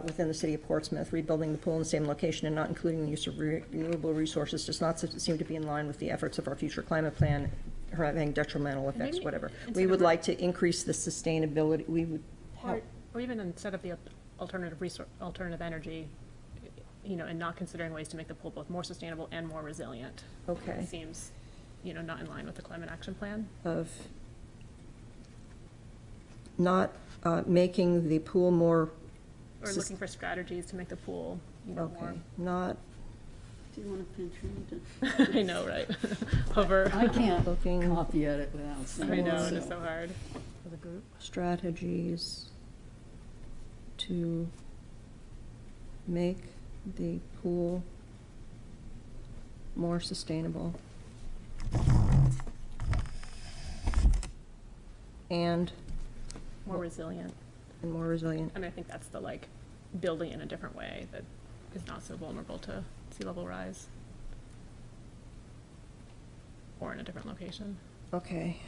within the city of Portsmouth. Rebuilding the pool in the same location and not including the use of renewable resources does not seem to be in line with the efforts of our future climate plan, or having detrimental effects, Maybe whatever. instead We of would re- like to increase the sustainability, we would help. Or even instead of the alternative energy, and not considering ways to make the pool both more sustainable and more resilient. Okay. It seems, not in line with the climate action plan. Of not making the pool more, Or looking for strategies to make the pool, more. okay, not Do you want to pinch me? I know, right? Hover. I can't looking copy at it without seeing I it. know, it is so hard for the group. strategies to make the pool more sustainable and More resilient. more resilient. And I think that's the building in a different way that is not so vulnerable to sea level rise. Or in a different location. Okay,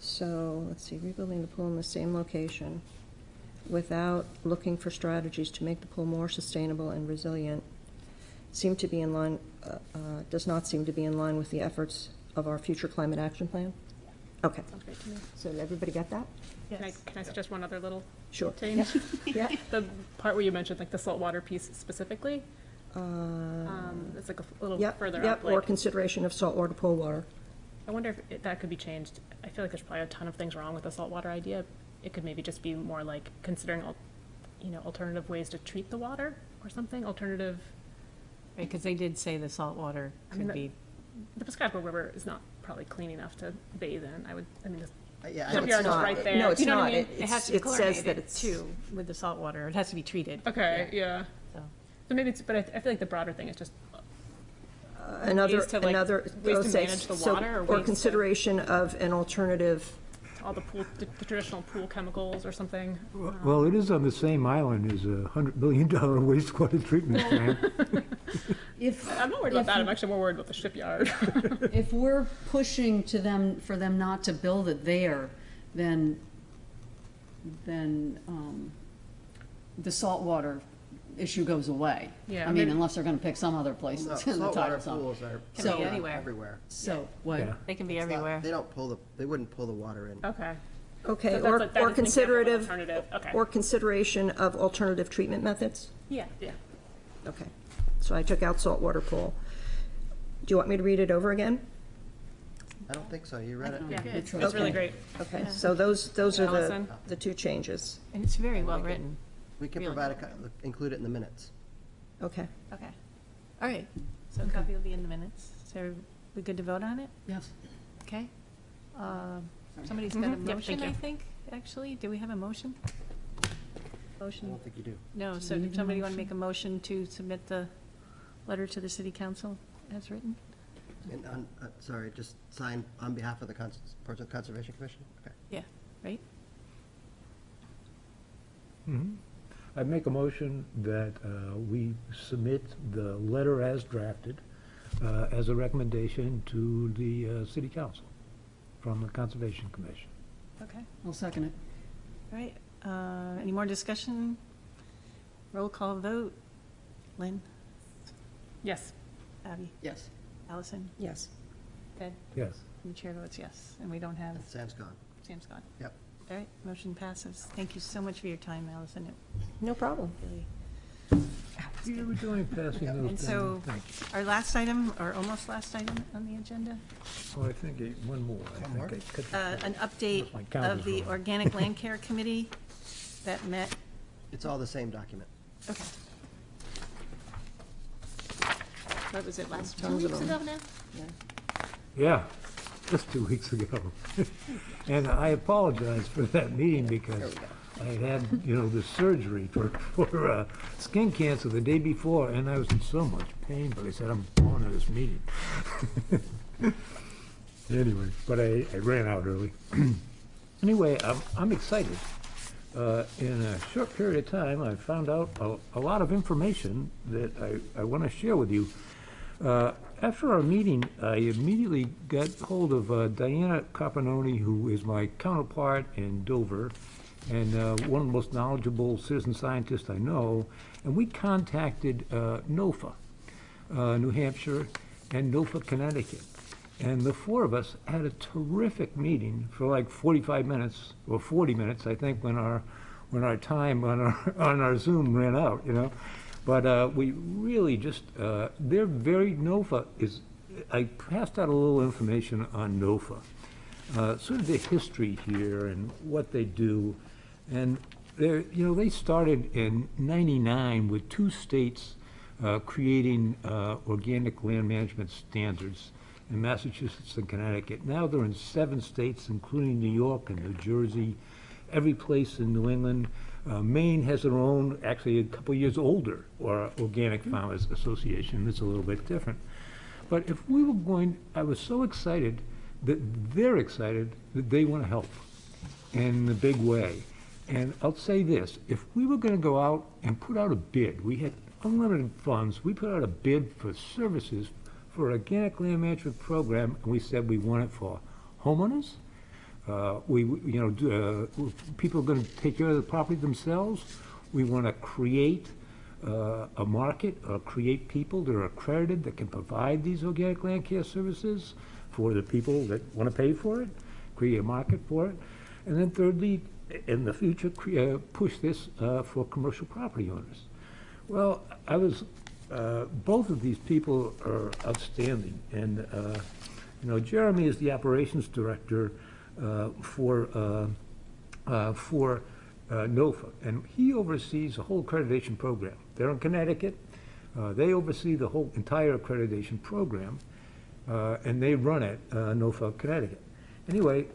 so, let's see, rebuilding the pool in the same location without looking for strategies to make the pool more sustainable and resilient seem to be in line, does not seem to be in line with the efforts of our future climate action plan? Okay, Sounds great to me. so everybody get that? Can I suggest one other little Sure. change? Yeah. The part where you mentioned the saltwater piece specifically, it's a little Yep, further yep, up. or consideration of saltwater pool water. I wonder if that could be changed. I feel like there's probably a ton of things wrong with the saltwater idea. It could maybe just be more considering, alternative ways to treat the water or something, alternative. Right, because they did say the salt water I mean, could be, The Piscataqua River is not probably clean enough to bathe in. Yeah, The shipyard is not. right there. No, it's You know what I not. mean? it has to be It says that chlorinated it's too, with the salt water. It has to be treated. Okay, yeah. So, So maybe but I feel like the broader thing is just Another, ways to, another, ways oh, to say, manage the so- water or or ways to- consideration of an alternative, all the traditional pool chemicals or something. Well, it is on the same island as a $100 billion wastewater treatment plant. I'm not worried about that. I'm actually more worried about the shipyard. If we're pushing to them, for them not to build it there, then the saltwater issue goes away. Yeah, I mean, maybe- unless they're gonna pick some other place No, that's in the saltwater title zone. pools are Can So- be anywhere. everywhere. So, what? Yeah. They can be It's not- everywhere. they wouldn't pull the water in. Okay. okay, So or that is or an example of an considerative, alternative. Okay. or consideration of alternative treatment methods? Yeah. Okay, so I took out saltwater pool. Do you want me to read it over again? I don't think so, you read it. Yeah, Good it's choice. really Okay. great. Okay, Yeah. so those are Allison? the two changes. And it's very well written. We can Really provide well include it in the minutes. Okay, Okay. All right. So a copy will be in the minutes. So we good to vote on it? Yes. Okay. Somebody's got a Mhm. Yep, motion, thank I you. think, actually. Do we have a motion? I Motion? don't think you do. No, so we did need a somebody want to make a motion to submit the letter to the city council as written? And sorry, just sign on behalf of the Portsmouth Conservation Commission? Okay. Yeah, right? Mhm. I make a motion that we submit the letter as drafted as a recommendation to the city council from the Conservation Commission. Okay. I'll second it. All right. Any more discussion? Roll call vote. Lynn? Yes. Abby? Yes. Allison? yes. Ted? Yes. And the chair votes yes. And we don't have, Sam's gone. Sam's gone. Yep. All right, motion passes. Thank you so much for your time, Allison. It No problem. really. You were doing passing those And so, down. Thank you. our last item, or almost last item on the agenda, Oh, I think one more. I One more? think I cut- an update My count of is the wrong. Organic Land Care Committee that met. It's all the same document. Okay. What was it, last 2 Tons of weeks them. ago now? Yeah, just 2 weeks ago. And I apologize for that meeting because I had, the surgery for skin cancer the day before, and I was in so much pain, but I said, I'm going to this meeting. Anyway, but I ran out early. Anyway, I'm excited. In a short period of time, I found out a lot of information that I want to share with you. After our meeting, I immediately got hold of Diana Carpanoni, who is my counterpart in Dover, and one of the most knowledgeable citizen scientists I know, and we contacted NOFA, New Hampshire, and NOFA, Connecticut. And the four of us had a terrific meeting for like 45 minutes, or 40 minutes, I think, when our time on our Zoom ran out, But we really just, they're very, NOFA is, I passed out a little information on NOFA, sort of the history here and what they do. And they're, they started in '99 with 2 states creating organic land management standards in Massachusetts and Connecticut. Now they're in 7 states, including New York and New Jersey, every place in New England. Maine has their own, actually a couple years older, or Organic Farmers Association. It's a little bit different. But if we were going, I was so excited that they're excited that they want to help in a big way. And I'll say this, if we were going to go out and put out a bid, we had unlimited funds, we put out a bid for services for an organic land management program, and we said we want it for homeowners. People are going to take care of the property themselves. We want to create a market, or create people that are accredited that can provide these organic land care services for the people that want to pay for it, create a market for it. And then thirdly, in the future, push this for commercial property owners. Well, both of these people are outstanding. And, Jeremy is the operations director for NOFA, and he oversees the whole accreditation program. They're in Connecticut. They oversee the whole entire accreditation program, and they run it, NOFA Connecticut. Anyway,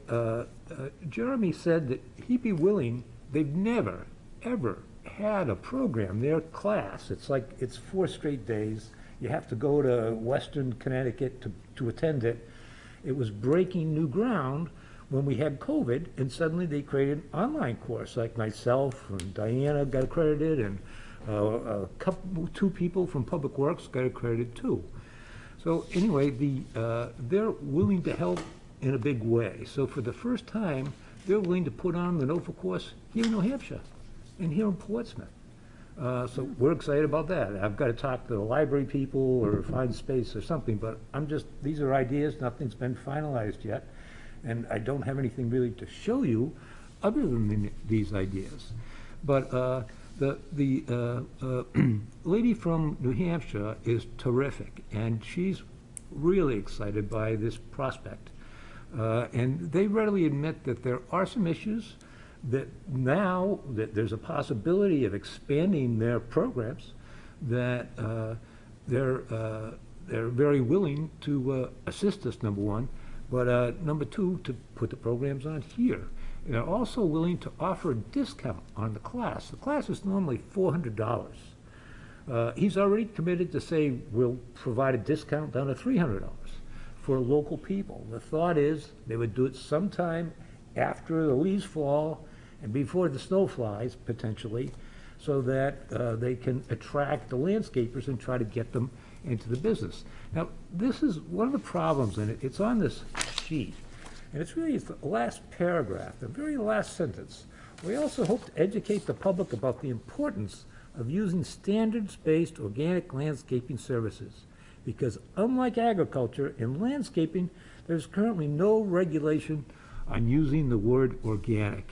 Jeremy said that he'd be willing, they've never, ever had a program, their class, it's 4 straight days. You have to go to Western Connecticut to attend it. It was breaking new ground when we had COVID, and suddenly they created an online course, like myself and Diana got accredited, and 2 people from Public Works got accredited too. So anyway, they're willing to help in a big way. So for the first time, they're willing to put on the NOFA course here in New Hampshire and here in Portsmouth. So we're excited about that. I've got to talk to the library people or find space or something, but these are ideas, nothing's been finalized yet. And I don't have anything really to show you other than these ideas. But the lady from New Hampshire is terrific, and she's really excited by this prospect. And they readily admit that there are some issues, that now that there's a possibility of expanding their programs, that they're very willing to assist us, number one, but number 2, to put the programs on here. And they're also willing to offer a discount on the class. The class is normally $400. He's already committed to say we'll provide a discount down to $300 for local people. The thought is they would do it sometime after the leaves fall and before the snow flies, potentially, so that they can attract the landscapers and try to get them into the business. Now, this is one of the problems, and it's on this sheet, and it's the last paragraph, the very last sentence. We also hope to educate the public about the importance of using standards-based organic landscaping services, because unlike agriculture, in landscaping, there's currently no regulation on using the word organic.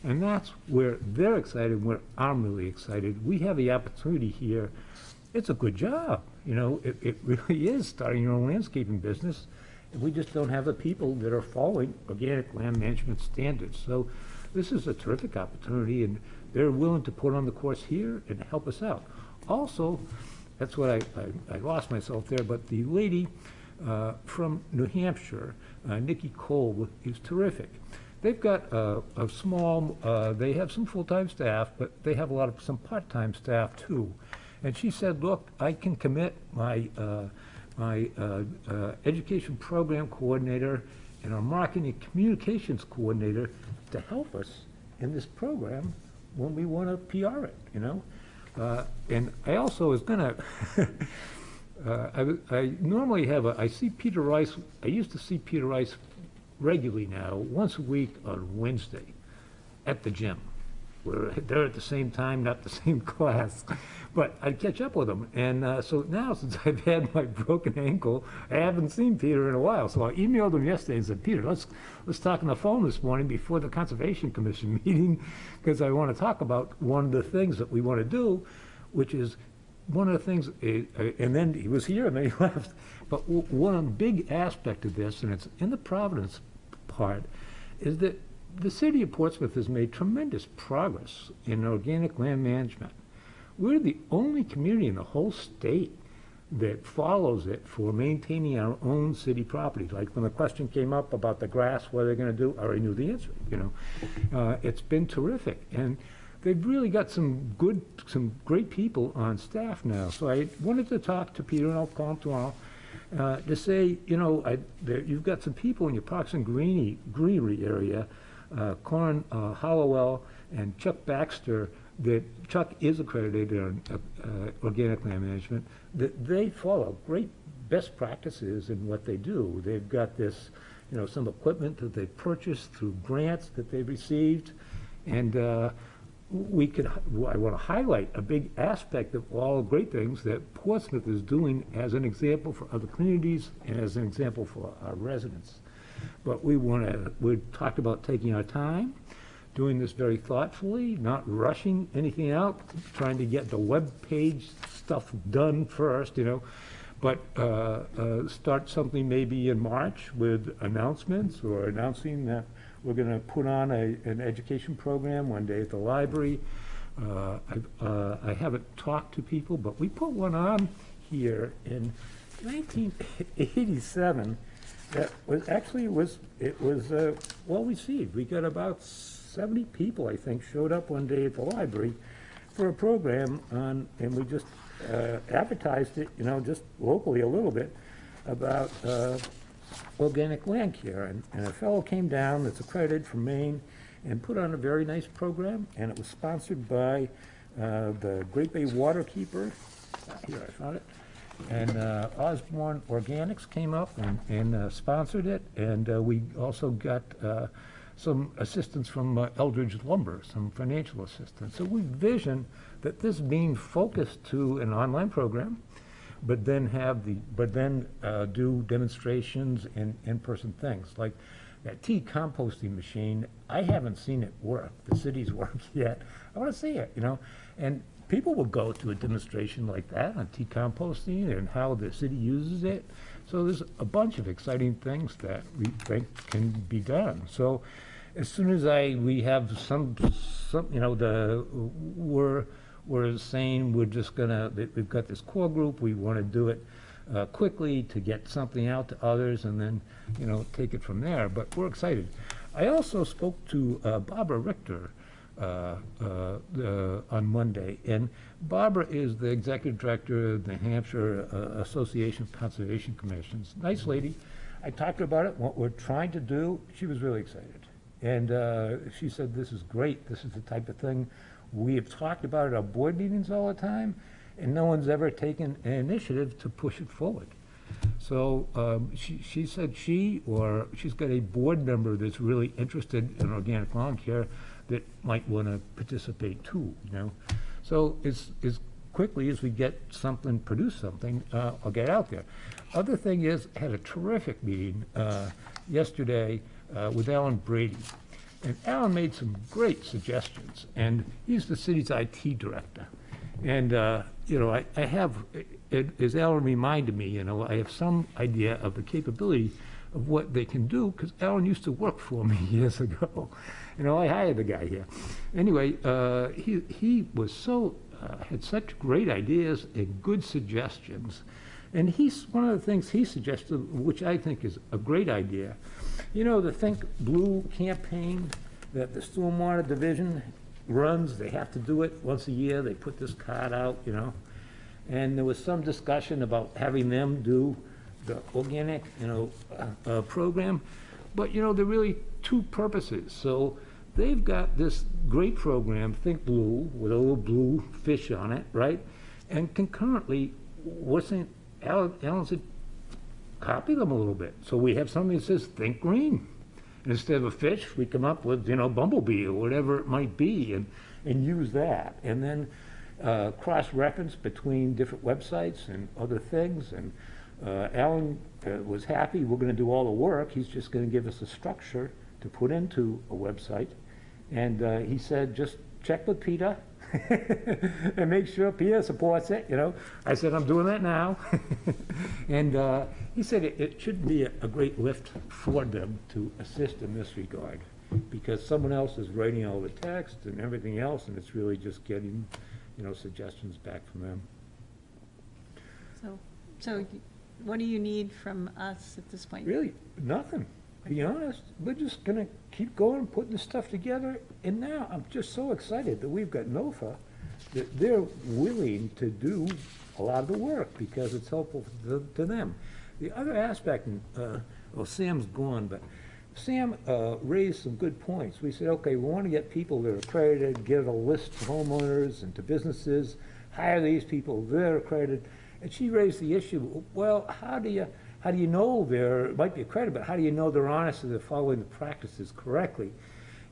And that's where they're excited, where I'm really excited. We have the opportunity here. It's a good job. It really is starting your own landscaping business. And we just don't have the people that are following organic land management standards. So this is a terrific opportunity, and they're willing to put on the course here and help us out. Also, that's what I lost myself there, but the lady from New Hampshire, Nikki Cole, is terrific. They've got a small, they have some full-time staff, but they have some part-time staff too. And she said, look, I can commit my education program coordinator and our marketing and communications coordinator to help us in this program when we want to PR it, And I also was going to, I normally have I see Peter Rice, I used to see Peter Rice regularly now, once a week on Wednesday at the gym. We're there at the same time, not the same class, but I'd catch up with them. And so now, since I've had my broken ankle, I haven't seen Peter in a while. So I emailed him yesterday and said, Peter, let's talk on the phone this morning before the Conservation Commission meeting, because I want to talk about one of the things that we want to do, which is one of the things, and then he was here and then he left, but one big aspect of this, and it's in the Providence part, is that the city of Portsmouth has made tremendous progress in organic land management. We're the only community in the whole state that follows it for maintaining our own city property. Like when the question came up about the grass, what they're going to do, I already knew the answer, you know. It's been terrific. And they've really got some great people on staff now. So I wanted to talk to Peter, and I'll call him tomorrow, to say, you know, you've got some people in your Parks and Greenery area, Corin Hollowell and Chuck Baxter, that Chuck is accredited on organic land management, that they follow great best practices in what they do. They've got this, you know, some equipment that they purchased through grants that they've received, and I want to highlight a big aspect of all the great things that Portsmouth is doing as an example for other communities and as an example for our residents. But we talked about taking our time, doing this very thoughtfully, not rushing anything out, trying to get the web page stuff done first, you know, but start something maybe in March with announcements, or announcing that we're going to put on an education program one day at the library. I haven't talked to people, but we put one on here in 1987 that was actually well received. We got about 70 people, I think, showed up one day at the library for a program on, and we just advertised it, you know, just locally a little bit, about organic land care. And a fellow came down that's accredited from Maine and put on a very nice program, and it was sponsored by the Great Bay Waterkeeper. Here, I found it. And Osborne Organics came up and sponsored it, and we also got some assistance from Eldridge Lumber, some financial assistance. So we vision that this being focused to an online program, but then do demonstrations and in-person things. Like that tea composting machine, I haven't seen it work, the city's work yet. I want to see it, you know. And people will go to a demonstration like that on tea composting and how the city uses it. So there's a bunch of exciting things that we think can be done. So as soon as we have some, you know, we're saying we're just gonna, we've got this core group, we want to do it quickly to get something out to others, and then, you know, take it from there. But we're excited. I also spoke to Barbara Richter on Monday, and Barbara is the executive director of the New Hampshire Association of Conservation Commissions. Nice lady. I talked to her about it, what we're trying to do. She was really excited, and she said, this is great. This is the type of thing we have talked about at our board meetings all the time, and no one's ever taken an initiative to push it forward. So she said she's got a board member that's really interested in organic lawn care that might want to participate too, you know. So as quickly as we get something, produce something, I'll get out there. Other thing is, I had a terrific meeting yesterday with Alan Brady. And Alan made some great suggestions, and he's the city's IT director. And, you know, I have, as Alan reminded me, you know, I have some idea of the capability of what they can do, because Alan used to work for me years ago. You know, I hired the guy here. Anyway, he was had such great ideas and good suggestions. And one of the things he suggested, which I think is a great idea, you know, the Think Blue campaign that the Stormwater Division runs, they have to do it once a year. They put this card out, you know. And there was some discussion about having them do the organic, you know, program. But, you know, there are really two purposes. So they've got this great program, Think Blue, with a little blue fish on it, right? And concurrently, Alan said, copy them a little bit. So we have something that says Think Green. And instead of a fish, we come up with, you know, bumblebee or whatever it might be, and use that. And then cross-reference between different websites and other things. And Alan was happy. We're going to do all the work. He's just going to give us a structure to put into a website. And he said, just check with Peter and make sure Peter supports it, you know. I said, I'm doing that now. And he said it shouldn't be a great lift for them to assist in this regard, because someone else is writing all the text and everything else, and it's really just getting, you know, suggestions back from them. So what do you need from us at this point? Really, nothing, to be honest. We're just gonna keep going, putting this stuff together, and now I'm just so excited that we've got NOFA, that they're willing to do a lot of the work, because it's helpful to them. The other aspect, well, Sam's gone, but Sam raised some good points. We said, okay, we want to get people that are accredited, get a list to homeowners and to businesses, hire these people, they're accredited. And she raised the issue, well, how do you know they're, might be accredited, but how do you know they're honest and they're following the practices correctly?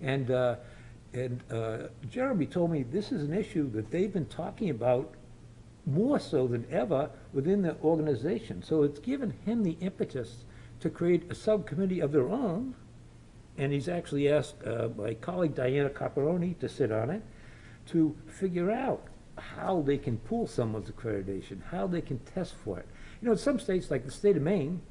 And Jeremy told me this is an issue that they've been talking about more so than ever within the organization. So it's given him the impetus to create a subcommittee of their own, and he's actually asked my colleague Diana Caparoni to sit on it, to figure out how they can pull someone's accreditation, how they can test for it. You know, in some states, like the state of Maine,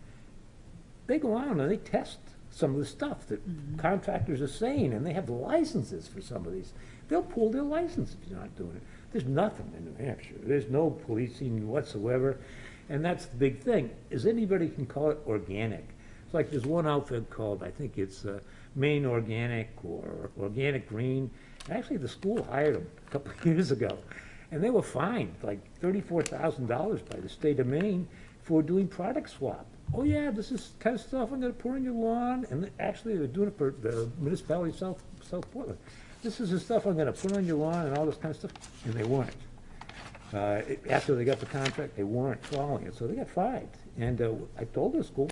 they go on and they test some of the stuff that contractors are saying, and they have the licenses for some of these. They'll pull their license if you're not doing it. There's nothing in New Hampshire. There's no policing whatsoever, and that's the big thing, is anybody can call it organic. It's like there's one outfit called, I think it's Maine Organic or Organic Green. Actually, the school hired them a couple of years ago, and they were fined like $34,000 by the state of Maine for doing product swap. Oh yeah, this is kind of stuff I'm gonna put on your lawn, and actually they're doing it for the municipality of South Portland. This is the stuff I'm gonna put on your lawn and all this kind of stuff, and they weren't. After they got the contract, they weren't following it, so they got fined. And I told the school,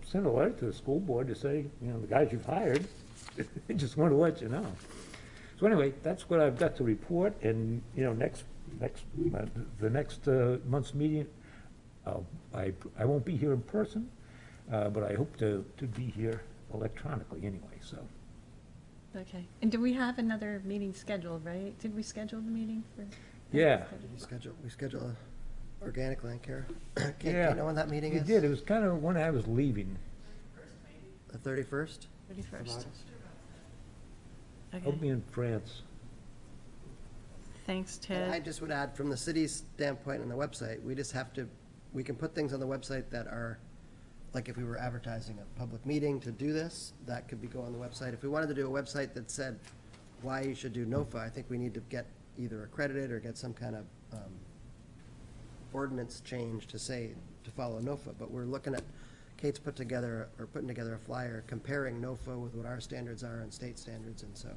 sent a letter to the school board to say, you know, the guys you've hired, they just want to let you know. So anyway, that's what I've got to report, and, you know, the next month's meeting, I won't be here in person, but I hope to be here electronically anyway, so. Okay. And do we have another meeting scheduled, right? Did we schedule the meeting for? Yeah. We schedule a organic land care. Do Yeah. you know when that meeting We is? did, it was kind of when I was leaving. The 31st? 31st. I'll be in France. Thanks, And I Ted. just would add, from the city's standpoint on the website, we just have to, we can put things on the website that are, like if we were advertising a public meeting to do this, that could be go on the website. If we wanted to do a website that said why you should do NOFA, I think we need to get either accredited or get some kind of ordinance change to say, to follow NOFA. But we're looking at, Kate's putting together a flyer comparing NOFA with what our standards are and state standards, and so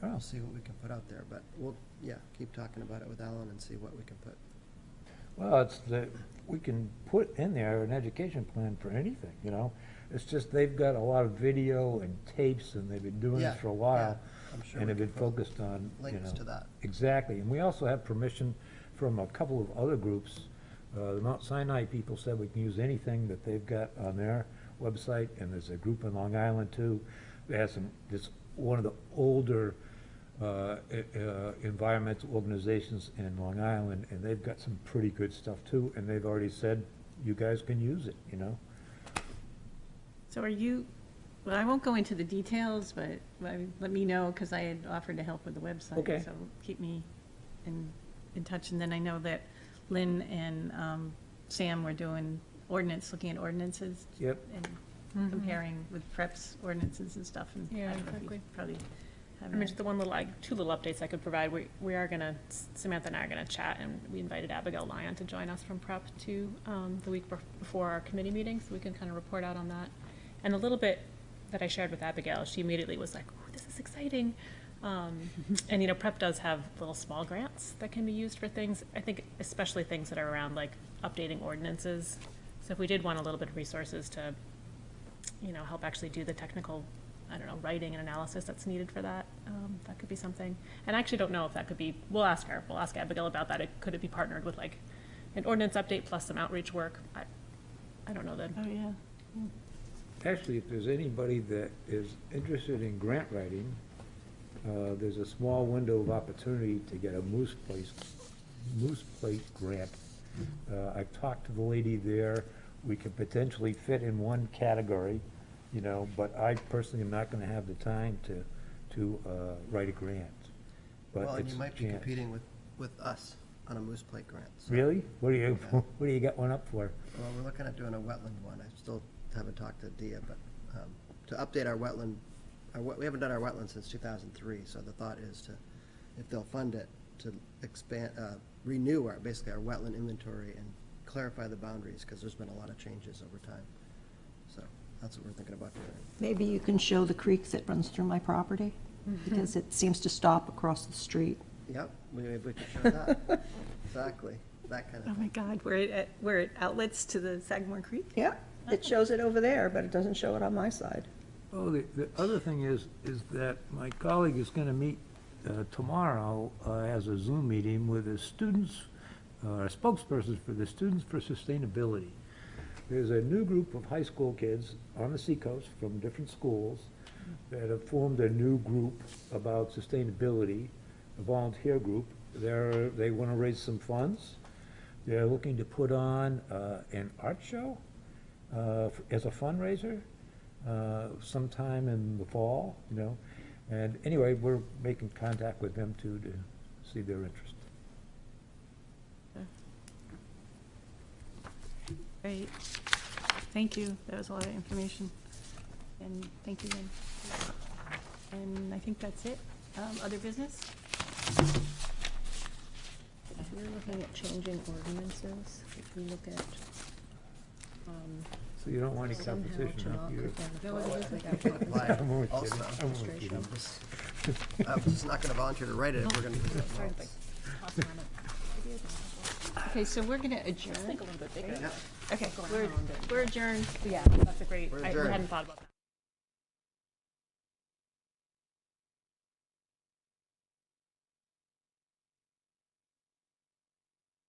we'll see what we can put out there. But we'll, yeah, keep talking about it with Alan and see what we can put. Well, we can put in there an education plan for anything, you know? It's just they've got a lot of video and tapes, and they've been doing Yeah, this for a while. yeah, I'm sure And we have been can put focused on, you links know. to that. Exactly, and we also have permission from a couple of other groups. The Mount Sinai people said we can use anything that they've got on their website, and there's a group in Long Island too. They have it's one of the older environmental organizations in Long Island, and they've got some pretty good stuff too, and they've already said, you guys can use it, you know? So are you, well, I won't go into the details, but let me know, because I had offered to help with the website. Okay. So keep me in touch. And then I know that Lynn and Sam were doing looking at ordinances. Yep. And comparing with PrEP's ordinances and stuff. And Yeah, I don't know if you exactly. Probably I have mean, that. just the one little, two little updates I could provide. We are gonna, Samantha and I are gonna chat, and we invited Abigail Lyon to join us from PrEP to the week before our committee meeting, so we can kind of report out on that. And a little bit that I shared with Abigail, she immediately was like, "Oh, this is exciting." And, you know, PrEP does have little small grants that can be used for things, I think especially things that are around like updating ordinances. So if we did want a little bit of resources to, you know, help actually do the technical, I don't know, writing and analysis that's needed for that, that could be something. And I actually don't know if that could be, we'll ask Abigail about that. Could it be partnered with like an ordinance update plus some outreach work? I don't know that. Oh, yeah. Actually, if there's anybody that is interested in grant writing, there's a small window of opportunity to get a moose plate grant. I've talked to the lady there. We could potentially fit in one category, you know, but I personally am not gonna have the time to write a grant. But Well, and it's you might a be chance. competing with us on a moose plate grant. so- Really? What do you, Yeah. what do you got one up for? Well, we're looking at doing a wetland one. I still haven't talked to Dia, but to update our wetland, we haven't done our wetland since 2003, so the thought is to, if they'll fund it, to expand, renew basically our wetland inventory and clarify the boundaries, because there's been a lot of changes over time. So that's what we're thinking about doing. Maybe you can show the creek that runs through my property, because it seems to stop across the street. Yep, we could show that. Exactly, that kind of Oh thing. my God, where it outlets to the Sagamore Creek? Yeah, it shows it over there, but it doesn't show it on my side. Oh, the other thing is that my colleague is gonna meet tomorrow as a Zoom meeting with the students, spokespersons for the Students for Sustainability. There's a new group of high school kids on the seacoast from different schools that have formed a new group about sustainability, a volunteer group. They want to raise some funds. They're looking to put on an art show as a fundraiser sometime in the fall, you know. And anyway, we're making contact with them too to see their interest. Great. Thank you. That was a lot of information. And thank you, Lynn. And I think that's it. Other business? If you're looking at changing ordinances, if you look at, So you don't want any somehow competition to up not here? put down the No, it toilet isn't. without compensation. Why, I'm only also, kidding. I'm only kidding. I'm just not gonna volunteer to write it if we're gonna do something else. Okay, so we're going to adjourn. Think a little bit bigger. Yeah. Okay, we're adjourned. Yeah, that's a great, We're we adjourned. hadn't thought about that.